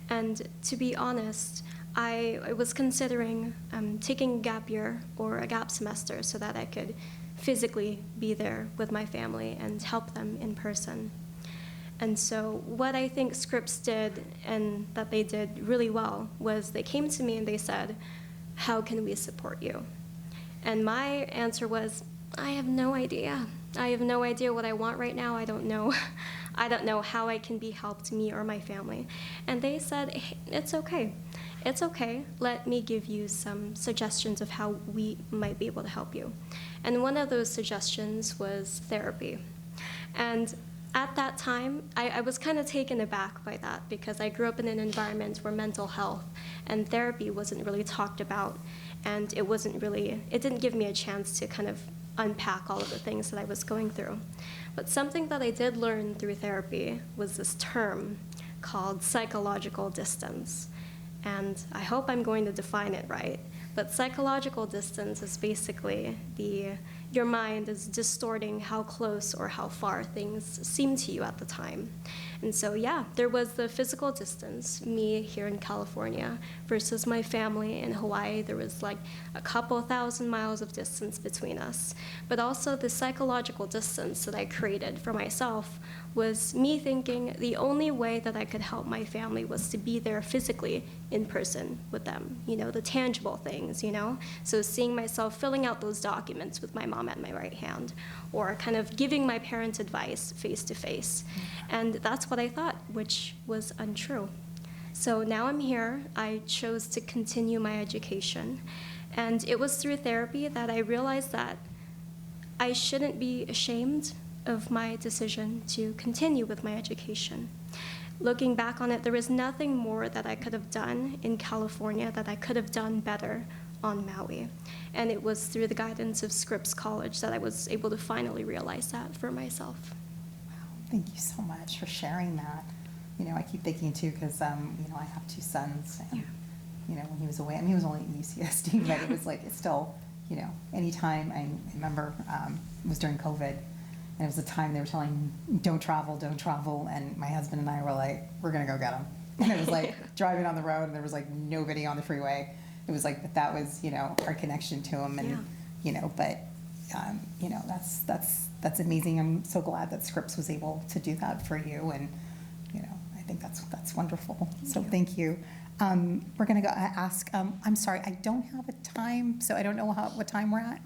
And to be honest, I was considering taking a gap year or a gap semester so that I could physically be there with my family and help them in person. And so what I think Scripps did, and that they did really well, was they came to me and they said, how can we support you? And my answer was, I have no idea. I have no idea what I want right now. I don't know. I don't know how I can be helped, me or my family. And they said, hey, it's okay. It's okay. Let me give you some suggestions of how we might be able to help you. And one of those suggestions was therapy. And at that time, I was kind of taken aback by that because I grew up in an environment where mental health and therapy wasn't really talked about, and it didn't give me a chance to kind of unpack all of the things that I was going through. But something that I did learn through therapy was this term called psychological distance. And I hope I'm going to define it right. But psychological distance is basically your mind is distorting how close or how far things seem to you at the time. And so, yeah, there was the physical distance, me here in California versus my family in Hawaii. There was like a couple thousand miles of distance between us. But also the psychological distance that I created for myself was me thinking the only way that I could help my family was to be there physically in person with them, the tangible things, So seeing myself filling out those documents with my mom at my right hand, or kind of giving my parents advice face to face. And that's what I thought, which was untrue. So now I'm here. I chose to continue my education. And it was through therapy that I realized that I shouldn't be ashamed of my decision to continue with my education. Looking back on it, there was nothing more that I could have done in California that I could have done better on Maui. And it was through the guidance of Scripps College that I was able to finally realize that for myself. Wow, thank you so much for sharing that. I keep thinking too, because, I have two sons, and, when he was away, he was only at UCSD, but it was like, it's still, anytime, I remember, it was during COVID, and it was the time they were telling me, don't travel, and my husband and I were like, we're gonna go get him. And it was like driving on the road, and there was like nobody on the freeway. It was like, but that was, our connection to him, and, that's amazing. I'm so glad that Scripps was able to do that for you, and, I think that's wonderful. So thank you. We're gonna go ask, I'm sorry, I don't have a time, so I don't know what time we're at.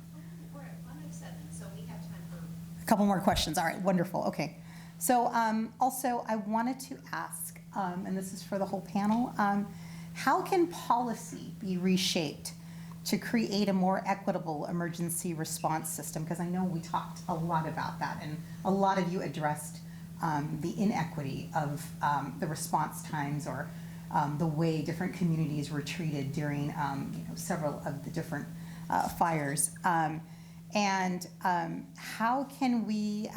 We're at 1:07, so we have time for A couple more questions. All right, wonderful. Okay. So also, I wanted to ask, and this is for the whole panel, how can policy be reshaped to create a more equitable emergency response system? Because I know we talked a lot about that, and a lot of you addressed the inequity of the response times, or the way different communities were treated during several of the different fires. And how can we,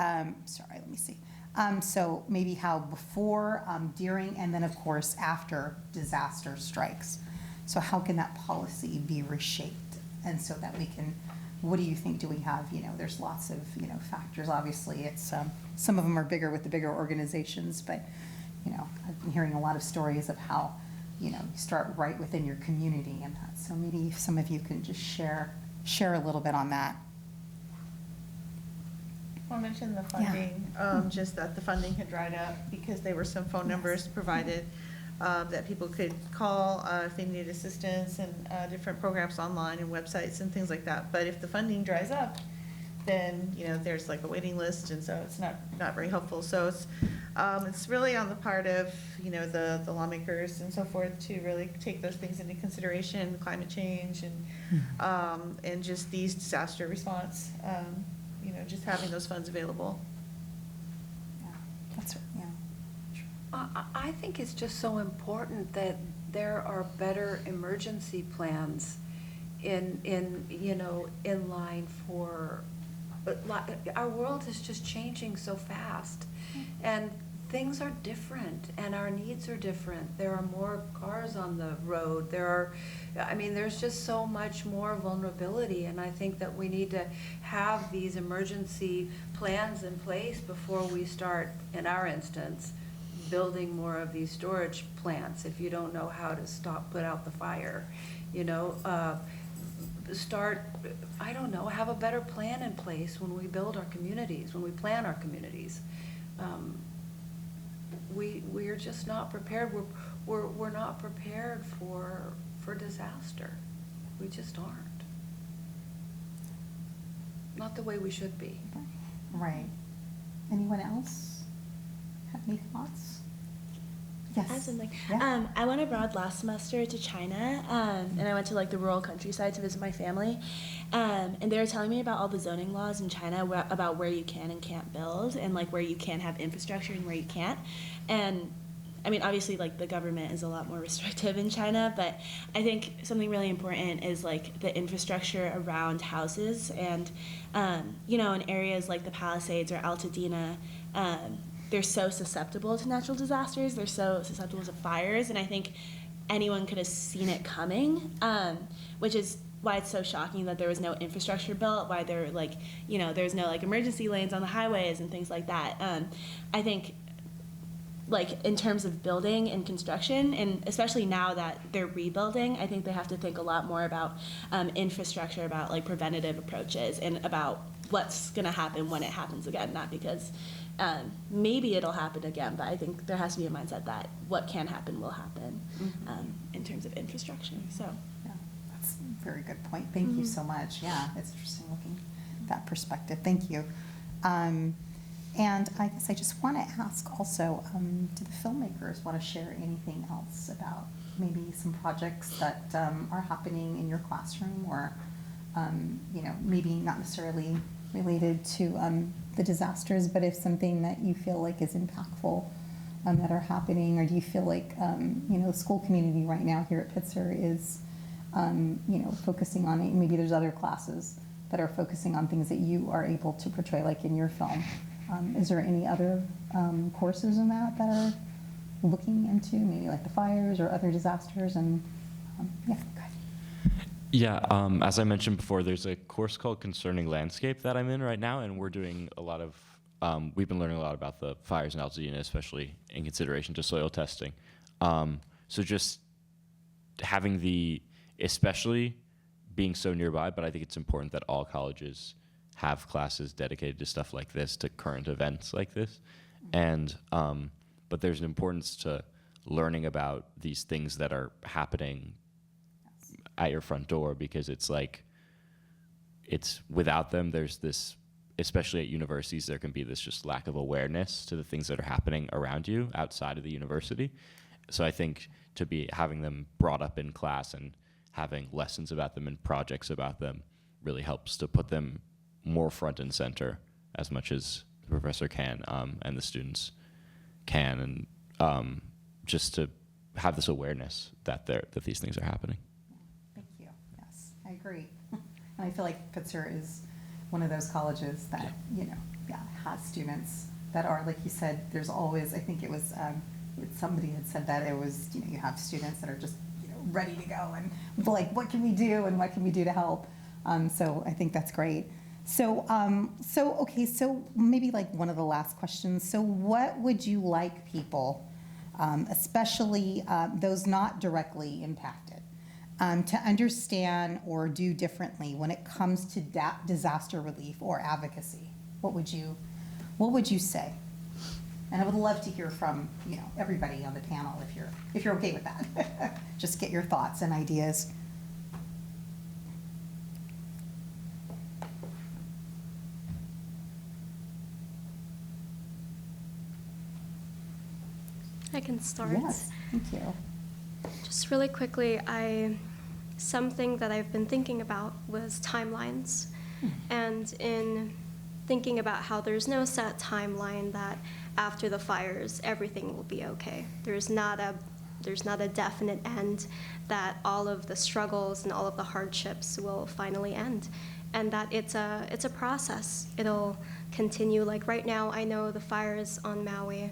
so maybe how before, during, and then of course after disaster strikes. So how can that policy be reshaped? And so that we can, what do you think, do we have, there's lots of, factors, obviously. It's, some of them are bigger with the bigger organizations, but, I've been hearing a lot of stories of how, you start right within your community and that. So maybe some of you can just share a little bit on that. I'll mention the funding, just that the funding had dried up because there were some phone numbers provided that people could call if they needed assistance, and different programs online and websites and things like that. But if the funding dries up, then, there's like a waiting list, and so it's not very helpful. So it's really on the part of, the lawmakers and so forth to really take those things into consideration, climate change and just these disaster response, just having those funds available. Yeah, that's right, yeah. I think it's just so important that there are better emergency plans in line for, our world is just changing so fast, and things are different, and our needs are different. There are more cars on the road. There's just so much more vulnerability, and I think that we need to have these emergency plans in place before we start, in our instance, building more of these storage plants if you don't know how to put out the fire, you know? Start, I don't know, have a better plan in place when we build our communities, when we plan our communities. We're just not prepared. We're not prepared for disaster. We just aren't. Not the way we should be. Right. Anyone else have any thoughts? Yes. I have something. Yeah. I went abroad last semester to China, and I went to like the rural countryside to visit my family, and they were telling me about all the zoning laws in China about where you can and can't build, and like where you can have infrastructure and where you can't. And I mean, obviously, like the government is a lot more restrictive in China, but I think something really important is like the infrastructure around houses, and you know, in areas like the Palisades or Altadena. They're so susceptible to natural disasters. They're so susceptible to fires, and I think anyone could have seen it coming, which is why it's so shocking that there was no infrastructure built, why there like, you know, there's no like emergency lanes on the highways and things like that. I think like in terms of building and construction, and especially now that they're rebuilding, I think they have to think a lot more about infrastructure, about like preventative approaches, and about what's going to happen when it happens again, not because maybe it'll happen again, but I think there has to be a mindset that what can happen will happen in terms of infrastructure. So, Yeah, that's a very good point. Thank you so much. Yeah, it's interesting looking at that perspective. Thank you. And I guess I just want to ask also, do the filmmakers want to share anything else about maybe some projects that are happening in your classroom, or you know, maybe not necessarily related to the disasters, but if something that you feel like is impactful that are happening, or do you feel like you know, the school community right now here at Pitzer is you know, focusing on it? Maybe there's other classes that are focusing on things that you are able to portray, like in your film. Is there any other courses in that are looking into maybe like the fires or other disasters? And yeah, go ahead. Yeah, as I mentioned before, there's a course called Concerning Landscape that I'm in right now, and we're doing a lot of, we've been learning a lot about the fires in Altadena, especially in consideration to soil testing. So just having especially being so nearby, but I think it's important that all colleges have classes dedicated to stuff like this, to current events like this. And, but there's an importance to learning about these things that are happening at your front door, because it's like, it's without them, there's this, especially at universities, there can be this just lack of awareness to the things that are happening around you outside of the university. So I think to be having them brought up in class and having lessons about them and projects about them really helps to put them more front and center as much as the professor can, and the students can, and just to have this awareness that these things are happening. Thank you. Yes, I agree. And I feel like Pitzer is one of those colleges that, you know, yeah, has students that are, like you said, there's always, I think it was, somebody had said that it was, you know, you have students that are just, you know, ready to go and like, what can we do and what can we do to help? So I think that's great. So, okay, so maybe like one of the last questions. So what would you like people, especially those not directly impacted, to understand or do differently when it comes to disaster relief or advocacy? What would you say? And I would love to hear from, you know, everybody on the panel if you're okay with that. Just get your thoughts and ideas. I can start. Yes, thank you. Just really quickly, something that I've been thinking about was timelines. And in thinking about how there's no set timeline that after the fires, everything will be okay. There's not a definite end, that all of the struggles and all of the hardships will finally end. And that it's a process. It'll continue. Like right now, I know the fires on Maui,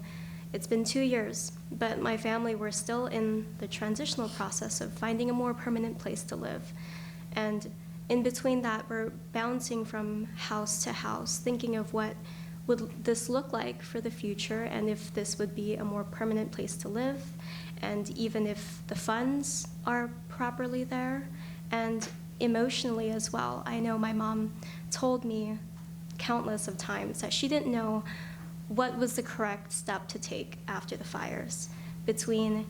it's been 2 years, but my family, we're still in the transitional process of finding a more permanent place to live. And in between that, we're bouncing from house to house, thinking of what would this look like for the future, and if this would be a more permanent place to live, and even if the funds are properly there, and emotionally as well. I know my mom told me countless of times that she didn't know what was the correct step to take after the fires, between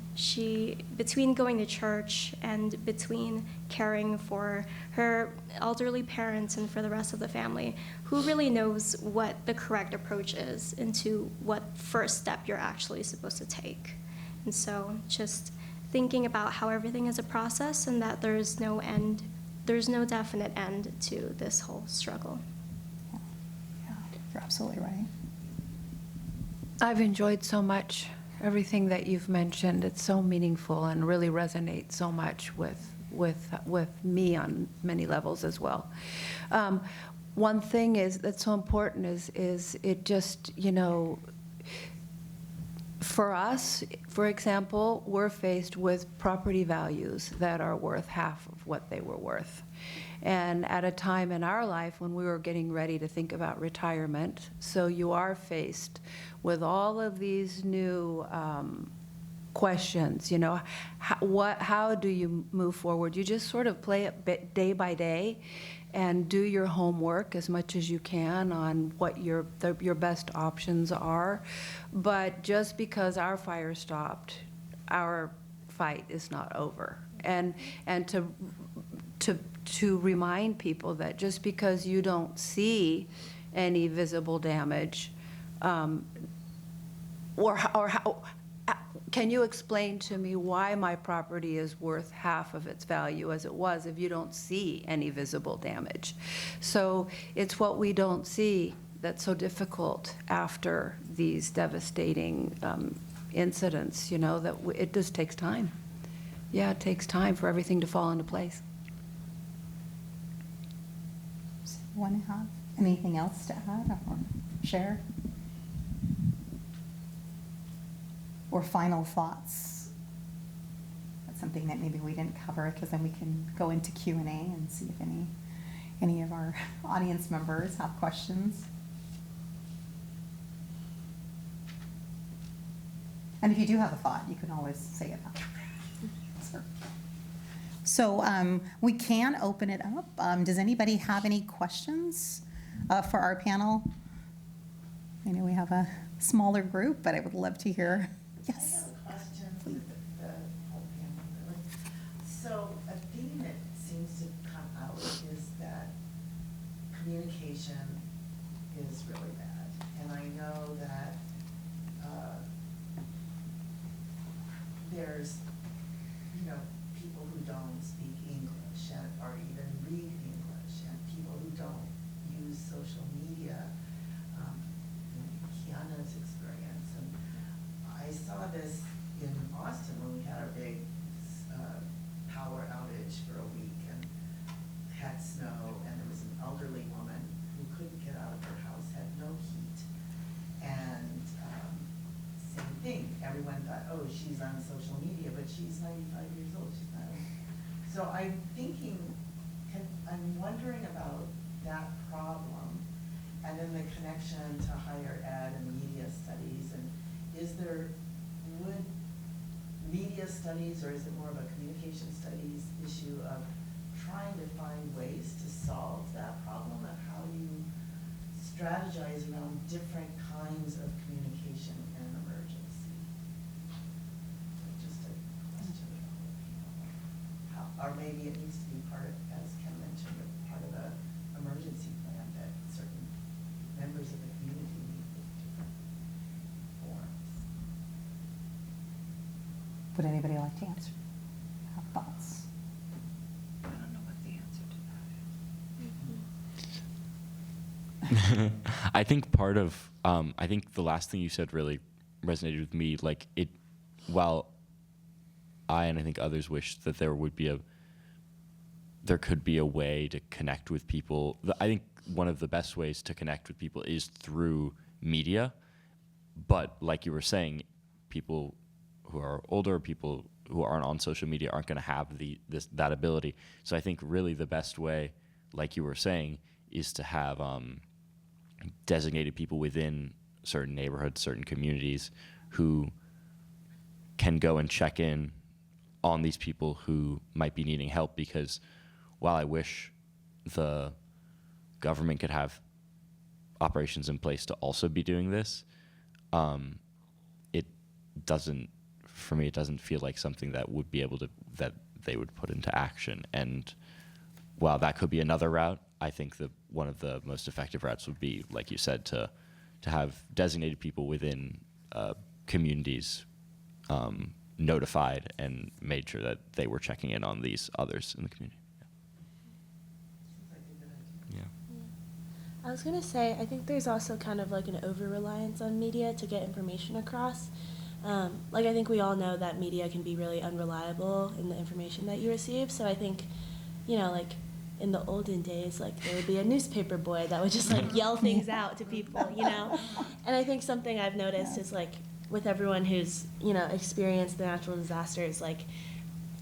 going to church and between caring for her elderly parents and for the rest of the family. Who really knows what the correct approach is into what first step you're actually supposed to take? And so just thinking about how everything is a process and that there's no definite end to this whole struggle. Yeah, you're absolutely right. I've enjoyed so much everything that you've mentioned. It's so meaningful and really resonates so much with me on many levels as well. One thing that's so important is it just, for us, for example, we're faced with property values that are worth half of what they were worth. And at a time in our life when we were getting ready to think about retirement, so you are faced with all of these new questions, how do you move forward? You just sort of play it day by day and do your homework as much as you can on what your best options are. But just because our fire stopped, our fight is not over. And to remind people that just because you don't see any visible damage, or how, can you explain to me why my property is worth half of its value as it was if you don't see any visible damage? So it's what we don't see that's so difficult after these devastating incidents, that it just takes time. Yeah, it takes time for everything to fall into place. Does anyone have anything else to add or share? Or final thoughts? That's something that maybe we didn't cover, because then we can go into Q&A and see if any of our audience members have questions. And if you do have a thought, you can always say it out. So we can open it up. Does anybody have any questions for our panel? I know we have a smaller group, but I would love to hear. Yes. I have a question for the whole panel, really. So a theme that seems to come out is that communication is really bad. And I know that there's, people who don't speak English or even read English, and people who don't use social media. Kiana's experience, and I saw this in Austin when we had our big power outage for a week and had snow, and there was an elderly woman who couldn't get out of her house, had no heat, and same thing. Everyone thought, oh, she's on social media, but she's 95 years old. She's not. So I'm thinking, I'm wondering about that problem, and then the connection to higher ed and media studies. And would media studies, or is it more of a communication studies issue of trying to find ways to solve that problem, of how you strategize around different kinds of communication in an emergency? Just a question about how, or maybe it needs to be part of, as Ken mentioned, part of the emergency plan that certain members of the community need with different forms. Would anybody like to answer? Have thoughts? I don't know what the answer to that is. I think part of, I think the last thing you said really resonated with me. Like while I and I think others wish that there could be a way to connect with people. I think one of the best ways to connect with people is through media. But like you were saying, people who are older, people who aren't on social media aren't going to have that ability. So I think really the best way, like you were saying, is to have designated people within certain neighborhoods, certain communities, who can go and check in on these people who might be needing help. Because while I wish the government could have operations in place to also be doing this, it doesn't, for me, it doesn't feel like something that would be able to, that they would put into action. And while that could be another route, I think that one of the most effective routes would be, like you said, to have designated people within communities notified and made sure that they were checking in on these others in the community. Seems like a good idea. Yeah. I was going to say, I think there's also kind of like an over-reliance on media to get information across. Like, I think we all know that media can be really unreliable in the information that you receive. So I think, you know, like, in the olden days, like, there would be a newspaper boy that would just, like, yell things out to people, you know? And I think something I've noticed is, like, with everyone who's, you know, experienced the natural disasters, like,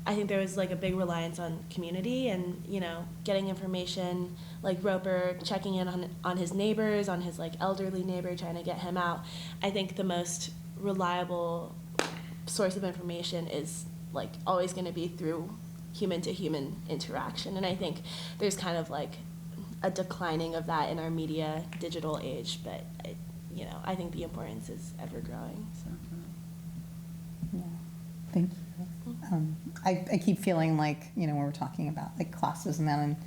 I think there was, like, a big reliance on community and, you know, getting information, like Roper checking in on his neighbors, on his, like, elderly neighbor, trying to get him out. I think the most reliable source of information is, like, always going to be through human-to-human interaction. And I think there's kind of, like, a declining of that in our media digital age, but, you know, I think the importance is ever growing. So. Yeah, thank you. I keep feeling like, you know, when we're talking about like classes and then,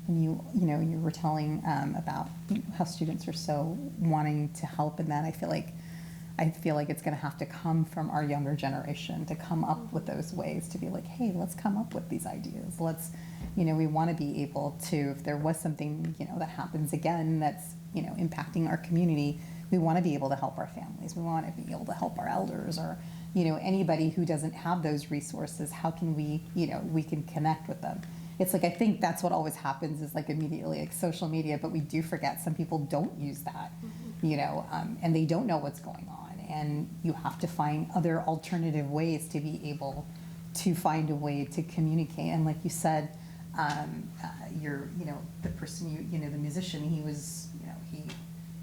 and you know, you were telling about how students are so wanting to help, and that I feel like it's going to have to come from our younger generation to come up with those ways to be like, hey, let's come up with these ideas. Let's, you know, we want to be able to, if there was something, you know, that happens again that's, you know, impacting our community, we want to be able to help our families. We want to be able to help our elders, or, you know, anybody who doesn't have those resources. How can we, you know, we can connect with them. It's like, I think that's what always happens is like immediately like social media, but we do forget some people don't use that, you know, and they don't know what's going on. And you have to find other alternative ways to be able to find a way to communicate. And like you said, you're, you know, the person, you know, the musician, he was, you know,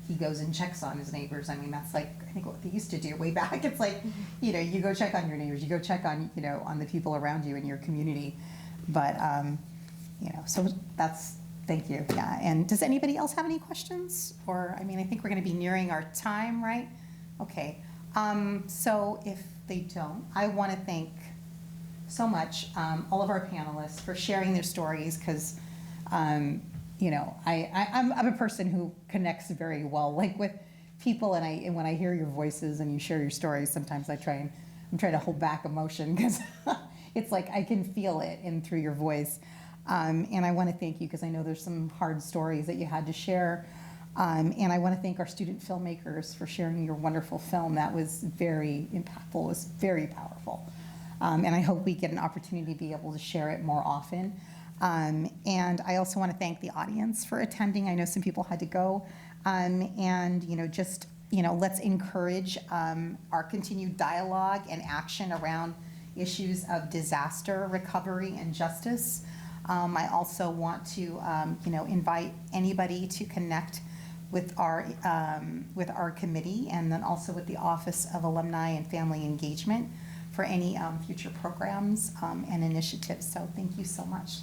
he goes and checks on his neighbors. I mean, that's like, I think what they used to do way back. It's like, you know, you go check on your neighbors, you go check on, you know, on the people around you in your community. But, you know, so that's, thank you. Yeah. And does anybody else have any questions? Or, I mean, I think we're going to be nearing our time, right? Okay. So if they don't, I want to thank so much all of our panelists for sharing their stories, because, you know, I'm a person who connects very well, like with people, and when I hear your voices and you share your stories, sometimes I'm trying to hold back emotion, because it's like I can feel it in through your voice. And I want to thank you, because I know there's some hard stories that you had to share. And I want to thank our student filmmakers for sharing your wonderful film. That was very impactful, it was very powerful. And I hope we get an opportunity to be able to share it more often. And I also want to thank the audience for attending. I know some people had to go. And, you know, just, you know, let's encourage our continued dialogue and action around issues of disaster recovery and justice. I also want to, you know, invite anybody to connect with our committee, and then also with the Office of Alumni and Family Engagement for any future programs and initiatives. So thank you so much.